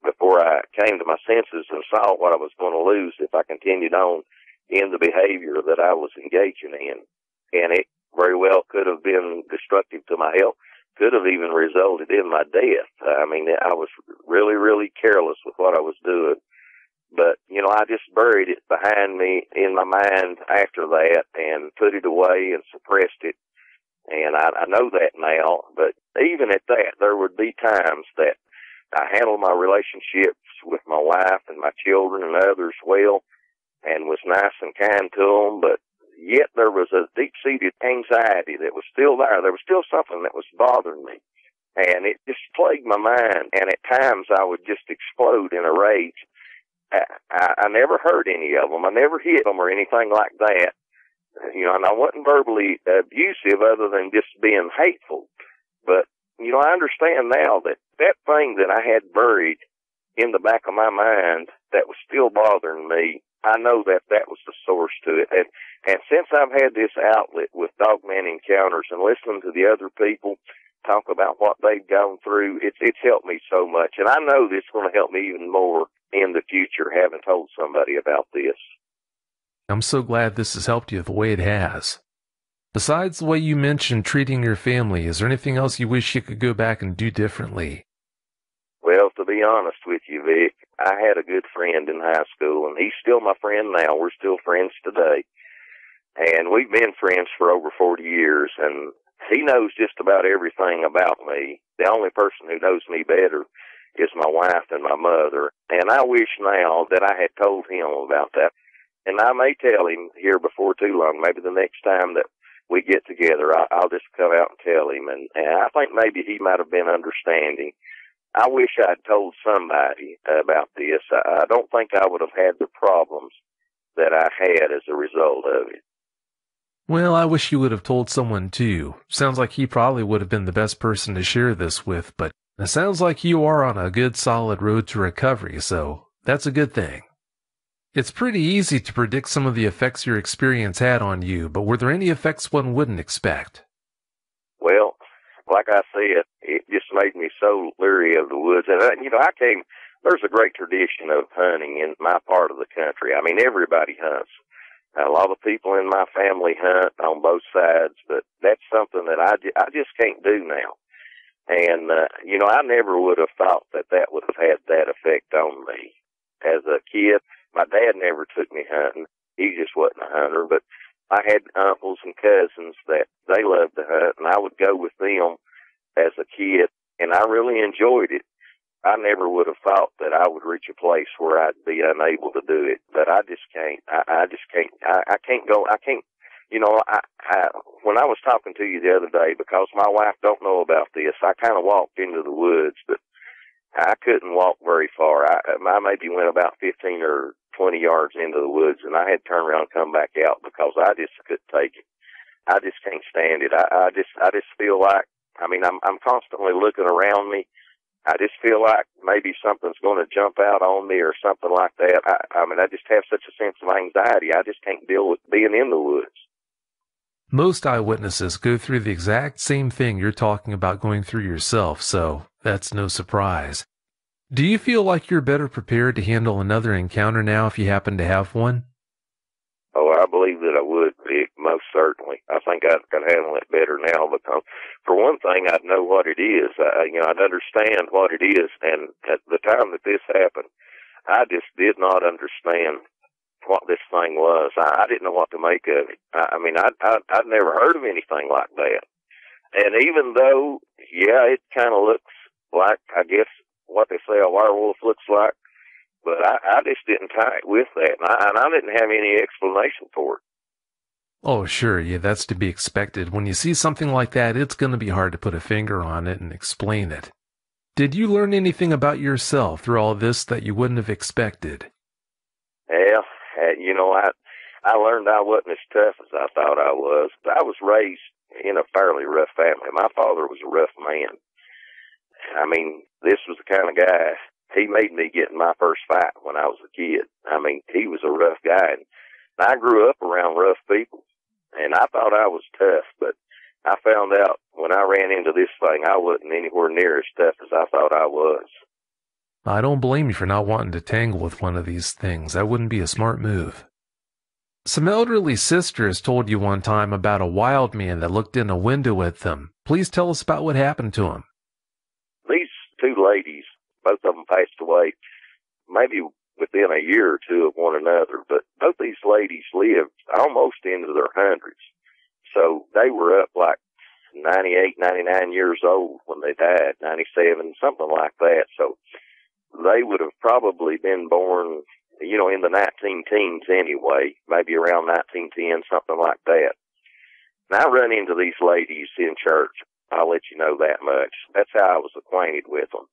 before I came to my senses and saw what I was going to lose if I continued on in the behavior that I was engaging in. And it very well could have been destructive to my health, could have even resulted in my death. I mean, I was really, really careless with what I was doing. But, you know, I just buried it behind me in my mind after that and put it away and suppressed it. And I know that now, but even at that, there would be times that I handled my relationships with my wife and my children and others well and was nice and kind to them, but yet there was a deep-seated anxiety that was still there. There was still something that was bothering me, and it just plagued my mind, and at times I would just explode in a rage. I never hurt any of them. I never hit them or anything like that. You know, and I wasn't verbally abusive other than just being hateful. But, you know, I understand now that that thing that I had buried in the back of my mind that was still bothering me, I know that that was the source to it. And since I've had this outlet with dogman encounters and listening to the other people talk about what they've gone through, it's helped me so much. And I know this is going to help me even more in the future, having told somebody about this. I'm so glad this has helped you the way it has. Besides the way you mentioned treating your family, is there anything else you wish you could go back and do differently? Well, to be honest with you, Vic, I had a good friend in high school, and he's still my friend now. We're still friends today. And we've been friends for over 40 years, and he knows just about everything about me. The only person who knows me better is my wife and my mother. And I wish now that I had told him about that. And I may tell him here before too long, maybe the next time that we get together, I'll just come out and tell him. And I think maybe he might have been understanding. I wish I'd told somebody about this. I don't think I would have had the problems that I had as a result of it. Well, I wish you would have told someone too. Sounds like he probably would have been the best person to share this with, but it sounds like you are on a good solid road to recovery, so that's a good thing. It's pretty easy to predict some of the effects your experience had on you, but were there any effects one wouldn't expect? Well, like I said, it just made me so leery of the woods. And, you know, there's a great tradition of hunting in my part of the country. I mean, everybody hunts. A lot of people in my family hunt on both sides, but that's something that I just can't do now. And, you know, I never would have thought that that would have had that effect on me. As a kid, my dad never took me hunting. He just wasn't a hunter, but I had uncles and cousins that they loved to hunt, and I would go with them as a kid, and I really enjoyed it. I never would have thought that I would reach a place where I'd be unable to do it, but I just can't. I just can't. I can't go. I can't. You know, when I was talking to you the other day, because my wife don't know about this, I kind of walked into the woods, but I couldn't walk very far. I maybe went about 15 or 20 yards into the woods, and I had to turn around and come back out because I just couldn't take it. I just can't stand it. I just feel like, I mean, I'm constantly looking around me. I just feel like maybe something's going to jump out on me or something like that. I mean, I just have such a sense of anxiety. I just can't deal with being in the woods. Most eyewitnesses go through the exact same thing you're talking about going through yourself, so that's no surprise. Do you feel like you're better prepared to handle another encounter now if you happen to have one? Oh, I believe that I would, Vic, most certainly. I think I could handle it better now because, for one thing, I'd know what it is. I'd understand what it is. And at the time that this happened, I just did not understand what this thing was. I didn't know what to make of it. I'd never heard of anything like that. And even though, yeah, it kind of looks like, I guess, what they say a werewolf looks like, but I just didn't tie it with that, and I didn't have any explanation for it. Oh, sure, yeah, that's to be expected. When you see something like that, it's going to be hard to put a finger on it and explain it. Did you learn anything about yourself through all this that you wouldn't have expected? Yeah, I learned I wasn't as tough as I thought I was. I was raised in a fairly rough family. My father was a rough man. I mean, this was the kind of guy. He made me get in my first fight when I was a kid. I mean, he was a rough guy, and I grew up around rough people, and I thought I was tough, but I found out when I ran into this thing, I wasn't anywhere near as tough as I thought I was. I don't blame you for not wanting to tangle with one of these things. That wouldn't be a smart move. Some elderly sisters told you one time about a wild man that looked in a window at them. Please tell us about what happened to him. These two ladies, both of them passed away maybe within a year or two of one another, but both these ladies lived almost into their hundreds. So they were up like 98, 99 years old when they died, 97, something like that. So they would have probably been born, in the 19 teens anyway, maybe around 1910, something like that. And I run into these ladies in church. I'll let you know that much. That's how I was acquainted with them.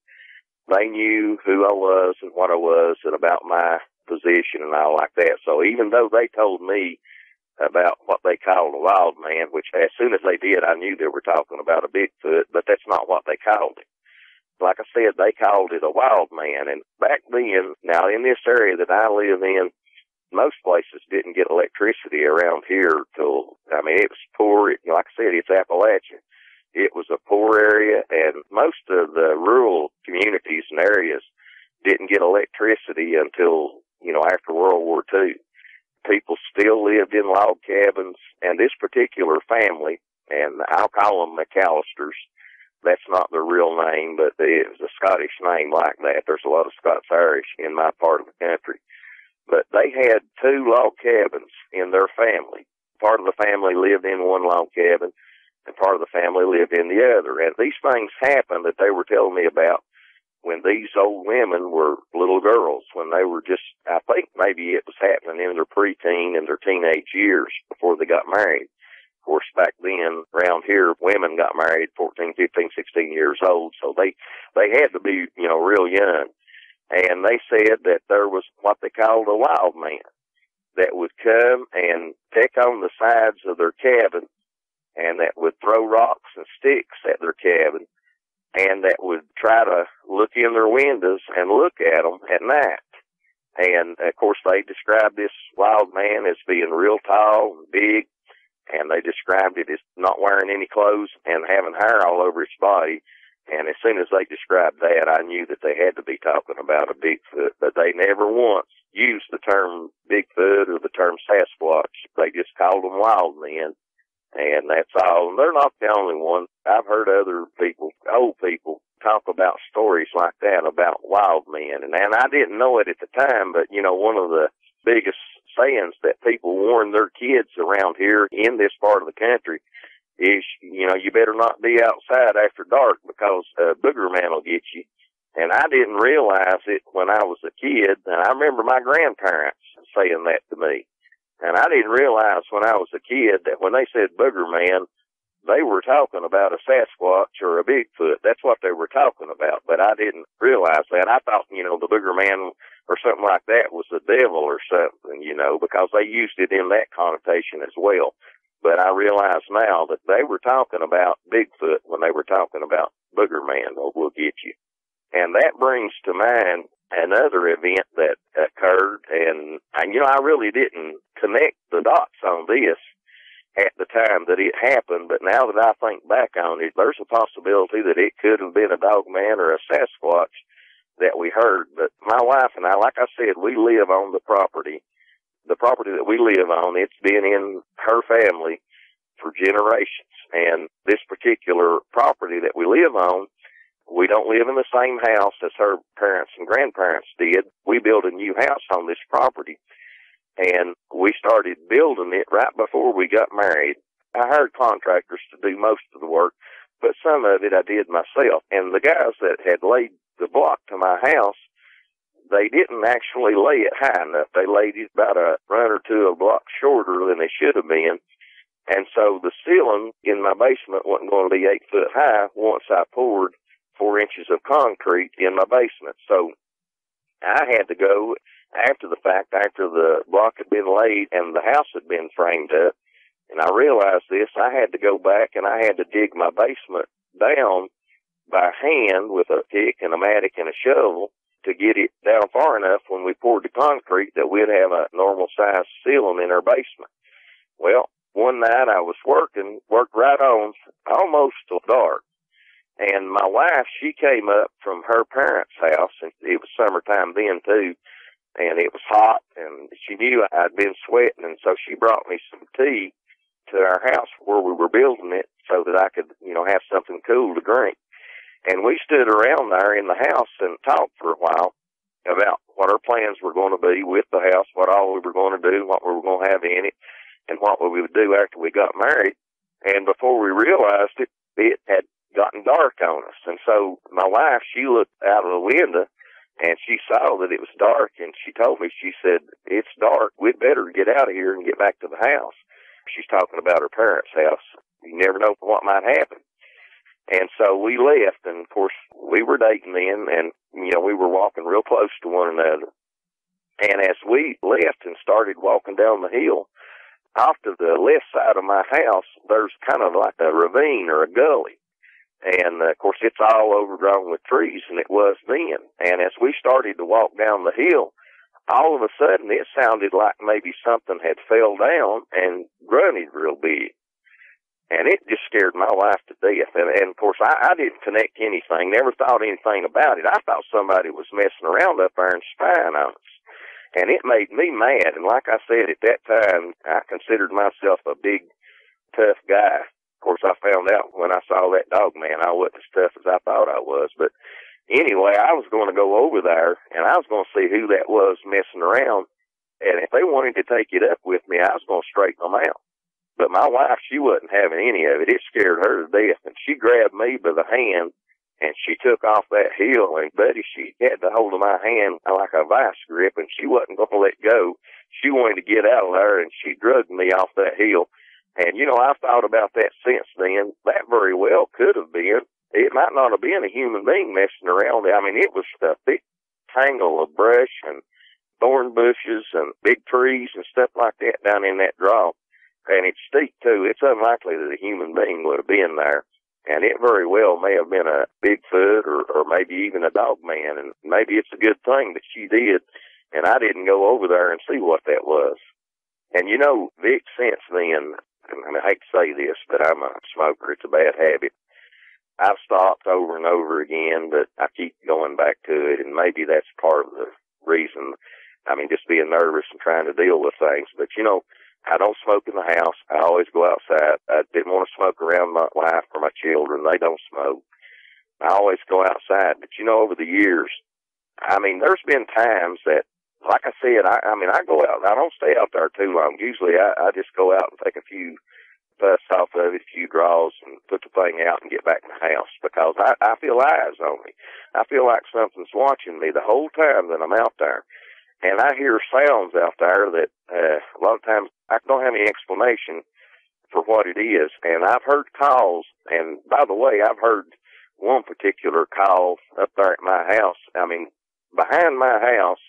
They knew who I was and what I was and about my position and all like that. So even though they told me about what they called a wild man, which as soon as they did, I knew they were talking about a Bigfoot, but that's not what they called it. Like I said, they called it a wild man. And back then, now in this area that I live in, most places didn't get electricity around here till, it was poor. Like I said, it's Appalachia. It was a poor area, and most of the rural communities and areas didn't get electricity until, after World War II. People still lived in log cabins, and this particular family, and I'll call them McAllisters. That's not their real name, but it was a Scottish name like that. There's a lot of Scots-Irish in my part of the country. But they had two log cabins in their family. Part of the family lived in one log cabin, and part of the family lived in the other. And these things happened that they were telling me about when these old women were little girls, when they were just, I think maybe it was happening in their preteen and their teenage years before they got married. Of course, back then, around here, women got married 14, 15, 16 years old, so they had to be, real young. And they said that there was what they called a wild man that would come and pick on the sides of their cabin, and that would throw rocks and sticks at their cabin, and that would try to look in their windows and look at them at night. And, of course, they described this wild man as being real tall and big, and they described it as not wearing any clothes and having hair all over his body. And as soon as they described that, I knew that they had to be talking about a Bigfoot, but they never once used the term Bigfoot or the term Sasquatch. They just called them wild men. And that's all. And they're not the only one. I've heard other people, old people, talk about stories like that about wild men. And I didn't know it at the time, but, one of the biggest sayings that people warn their kids around here in this part of the country is, you better not be outside after dark because a booger man will get you. And I didn't realize it when I was a kid. And I remember my grandparents saying that to me. And I didn't realize when I was a kid that when they said booger man, they were talking about a Sasquatch or a Bigfoot. That's what they were talking about. But I didn't realize that. I thought, the booger man or something like that was the devil or something, because they used it in that connotation as well. But I realize now that they were talking about Bigfoot when they were talking about booger man, or we'll get you. And that brings to mind another event that occurred, and I really didn't connect the dots on this at the time that it happened, but now that I think back on it, there's a possibility that it could have been a dog man or a Sasquatch that we heard. But my wife and I, like I said, we live on the property. The property that we live on, it's been in her family for generations. And this particular property that we live on, we don't live in the same house as her parents and grandparents did. We built a new house on this property, and we started building it right before we got married. I hired contractors to do most of the work, but some of it I did myself. And the guys that had laid the block to my house, they didn't actually lay it high enough. They laid it about a run or two of blocks shorter than they should have been. And so the ceiling in my basement wasn't going to be 8 foot high once I poured 4 inches of concrete in my basement. So I had to go after the fact, after the block had been laid and the house had been framed up, and I realized this, I had to go back and I had to dig my basement down by hand with a pick and a mattock and a shovel to get it down far enough when we poured the concrete that we'd have a normal size ceiling in our basement. Well, one night I was worked right on almost till dark. And my wife, she came up from her parents' house, and it was summertime then too, and it was hot, and she knew I'd been sweating, and so she brought me some tea to our house where we were building it so that I could, have something cool to drink. And we stood around there in the house and talked for a while about what our plans were going to be with the house, what all we were going to do, what we were going to have in it, and what we would do after we got married. And before we realized it, it had gotten dark on us. And so my wife, she looked out of the window and she saw that it was dark, and she told me, she said, "It's dark. We'd better get out of here and get back to the house." She's talking about her parents' house. You never know what might happen. And so we left, and of course we were dating then, and we were walking real close to one another. And as we left and started walking down the hill, off to the left side of my house, there's kind of like a ravine or a gully. And, of course, it's all overgrown with trees, and it was then. And as we started to walk down the hill, all of a sudden it sounded like maybe something had fell down and grunted real big. And it just scared my wife to death. And of course, I didn't connect anything, never thought anything about it. I thought somebody was messing around up there and spying on us. And it made me mad. And like I said, at that time, I considered myself a big, tough guy. Of course, I found out when I saw that dog man, I wasn't as tough as I thought I was. But anyway, I was going to go over there, and I was going to see who that was messing around. And if they wanted to take it up with me, I was going to straighten them out. But my wife, she wasn't having any of it. It scared her to death. And she grabbed me by the hand, and she took off that hill. And, buddy, she had the hold of my hand like a vice grip, and she wasn't going to let go. She wanted to get out of there, and she dragged me off that hill. And, I've thought about that since then. That very well could have been. It might not have been a human being messing around. I mean, it was a big tangle of brush and thorn bushes and big trees and stuff like that down in that draw. And it's steep, too. It's unlikely that a human being would have been there. And it very well may have been a Bigfoot or maybe even a dog man. And maybe it's a good thing that she did, and I didn't go over there and see what that was. And, Vic, since then, I hate to say this, but I'm a smoker. It's a bad habit. I've stopped over and over again, but I keep going back to it, and maybe that's part of the reason. I mean, just being nervous and trying to deal with things. But, I don't smoke in the house. I always go outside. I didn't want to smoke around my wife or my children. They don't smoke. I always go outside. But, over the years, there's been times that, like I said, I go out. I don't stay out there too long. Usually I just go out and take a few puffs off of it, a few draws, and put the thing out and get back in the house because I feel eyes on me. I feel like something's watching me the whole time that I'm out there. And I hear sounds out there that a lot of times I don't have any explanation for what it is. And I've heard calls, and by the way, I've heard one particular call up there at my house. Behind my house,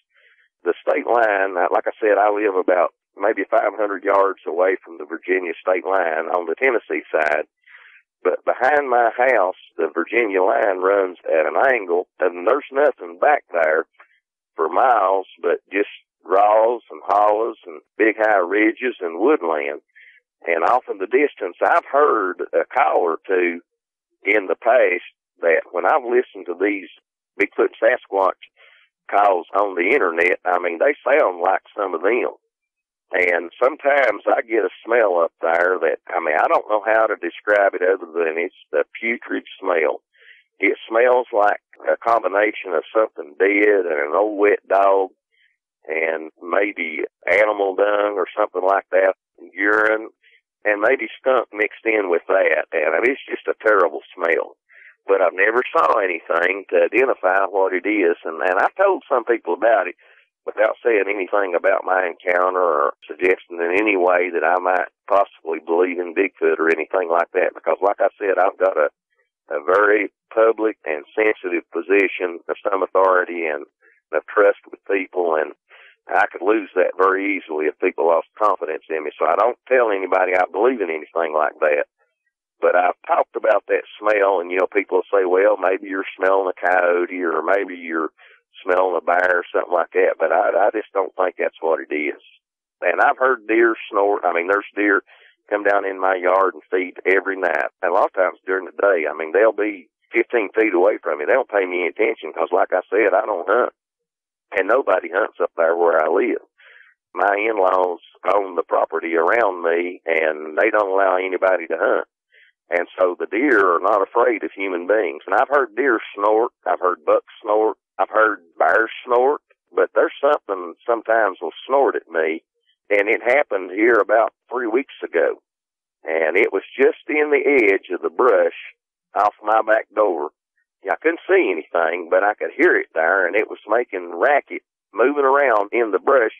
the state line, like I said, I live about maybe 500 yards away from the Virginia state line on the Tennessee side. But behind my house, the Virginia line runs at an angle, and there's nothing back there for miles but just draws and hollows and big high ridges and woodland. And off in the distance, I've heard a call or two in the past that when I've listened to these Bigfoot and Sasquatch calls on the internet, I mean, they sound like some of them. And sometimes I get a smell up there that, I mean, I don't know how to describe it other than it's the putrid smell. It smells like a combination of something dead and an old wet dog and maybe animal dung or something like that, urine, and maybe skunk mixed in with that. And it's just a terrible smell. But I've never saw anything to identify what it is. And I've told some people about it without saying anything about my encounter or suggesting in any way that I might possibly believe in Bigfoot or anything like that. Because like I said, I've got a very public and sensitive position of some authority and of trust with people, and I could lose that very easily if people lost confidence in me. So I don't tell anybody I believe in anything like that. But I've talked about that smell, and, people say, well, maybe you're smelling a coyote or maybe you're smelling a bear or something like that. But I just don't think that's what it is. And I've heard deer snort. I mean, there's deer come down in my yard and feed every night. And a lot of times during the day, I mean, they'll be 15 feet away from me. They don't pay me any attention because, like I said, I don't hunt. And nobody hunts up there where I live. My in-laws own the property around me, and they don't allow anybody to hunt. And so the deer are not afraid of human beings. And I've heard deer snort. I've heard bucks snort. I've heard bears snort. But there's something sometimes will snort at me. And it happened here about 3 weeks ago. And it was just in the edge of the brush off my back door. I couldn't see anything, but I could hear it there, and it was making racket, moving around in the brush.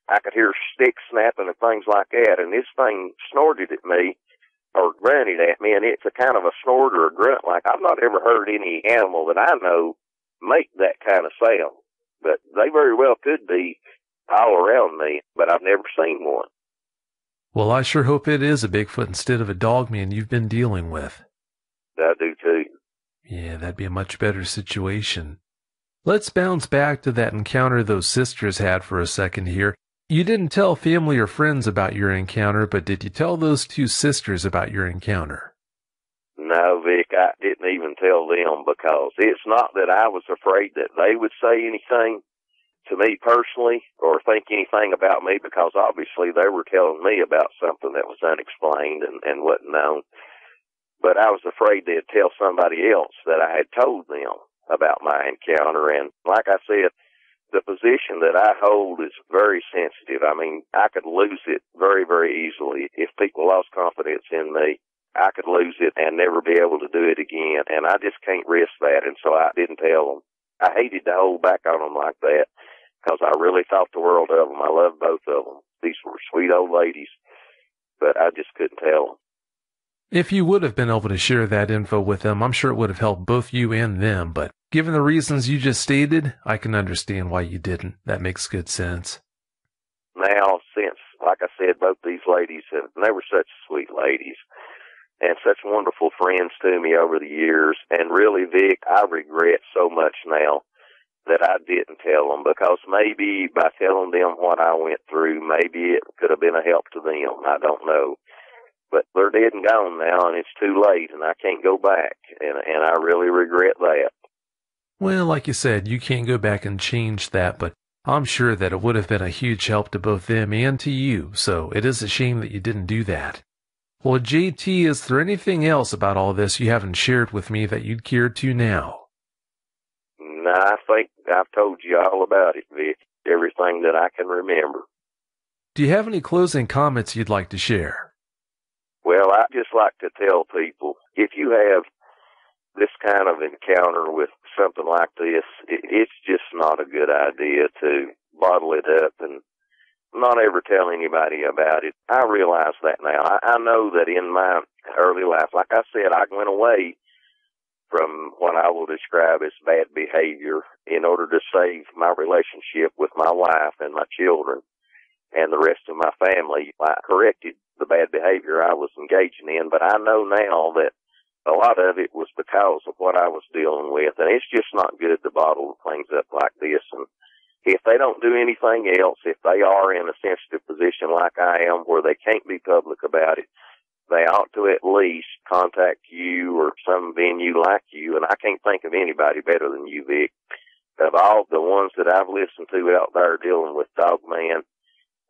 I could hear sticks snapping and things like that, and this thing snorted at me, or grunted at me, and it's a kind of a snort or a grunt. Like, I've not ever heard any animal that I know make that kind of sound. But they very well could be all around me, but I've never seen one. Well, I sure hope it is a Bigfoot instead of a dogman you've been dealing with. I do too. Yeah, that'd be a much better situation. Let's bounce back to that encounter those sisters had for a second here. You didn't tell family or friends about your encounter, but did you tell those two sisters about your encounter? No, Vic, I didn't even tell them because it's not that I was afraid that they would say anything to me personally or think anything about me, because obviously they were telling me about something that was unexplained and wasn't known. But I was afraid they'd tell somebody else that I had told them about my encounter. And like I said, the position that I hold is very sensitive. I mean, I could lose it very, very easily. If people lost confidence in me, I could lose it and never be able to do it again. And I just can't risk that. And so I didn't tell them. I hated to hold back on them like that because I really thought the world of them. I loved both of them. These were sweet old ladies, but I just couldn't tell them. If you would have been able to share that info with them, I'm sure it would have helped both you and them, but given the reasons you just stated, I can understand why you didn't. That makes good sense. Now, since, like I said, both these ladies, they were such sweet ladies and such wonderful friends to me over the years, and really, Vic, I regret so much now that I didn't tell them, because maybe by telling them what I went through, maybe it could have been a help to them. I don't know. But they're dead and gone now, and it's too late, and I can't go back, and I really regret that. Well, like you said, you can't go back and change that, but I'm sure that it would have been a huge help to both them and to you, so it is a shame that you didn't do that. Well, JT, is there anything else about all this you haven't shared with me that you'd care to now? No, I think I've told you all about it, Vic, everything that I can remember. Do you have any closing comments you'd like to share? Well, I just like to tell people, if you have this kind of encounter with something like this, it's just not a good idea to bottle it up and not ever tell anybody about it. I realize that now. I know that in my early life, like I said, I went away from what I will describe as bad behavior in order to save my relationship with my wife and my children and the rest of my family. I corrected the bad behavior I was engaging in, but I know now that a lot of it was because of what I was dealing with, and it's just not good to bottle things up like this. And if they don't do anything else, if they are in a sensitive position like I am where they can't be public about it, they ought to at least contact you or some venue like you, and I can't think of anybody better than you, Vic, of all the ones that I've listened to out there dealing with Dogman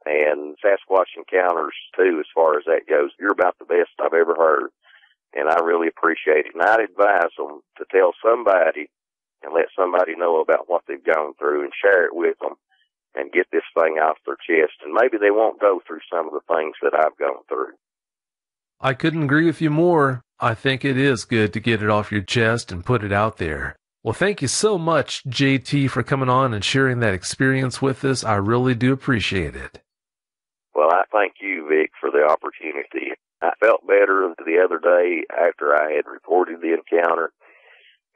and Sasquatch encounters too, as far as that goes, you're about the best I've ever heard. And I really appreciate it. And I'd advise them to tell somebody and let somebody know about what they've gone through and share it with them and get this thing off their chest. And maybe they won't go through some of the things that I've gone through. I couldn't agree with you more. I think it is good to get it off your chest and put it out there. Well, thank you so much, JT, for coming on and sharing that experience with us. I really do appreciate it. Well, I thank you, Vic, for the opportunity. I felt better the other day after I had reported the encounter,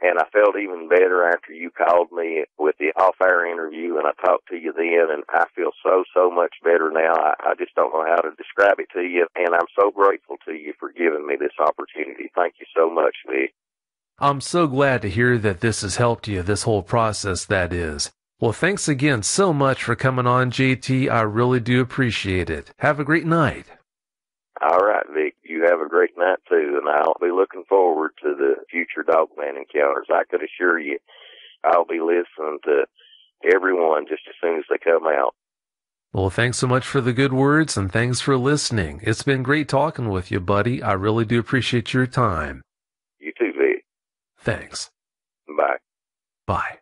and I felt even better after you called me with the off-air interview, and I talked to you then, and I feel so much better now. I just don't know how to describe it to you, and I'm so grateful to you for giving me this opportunity. Thank you so much, Vic. I'm so glad to hear that this has helped you, this whole process, that is. Well, thanks again so much for coming on, JT. I really do appreciate it. Have a great night. All right, Vic. You have a great night, too, and I'll be looking forward to the future Dogman encounters. I could assure you I'll be listening to everyone just as soon as they come out. Well, thanks so much for the good words, and thanks for listening. It's been great talking with you, buddy. I really do appreciate your time. You too, Vic. Thanks. Bye. Bye.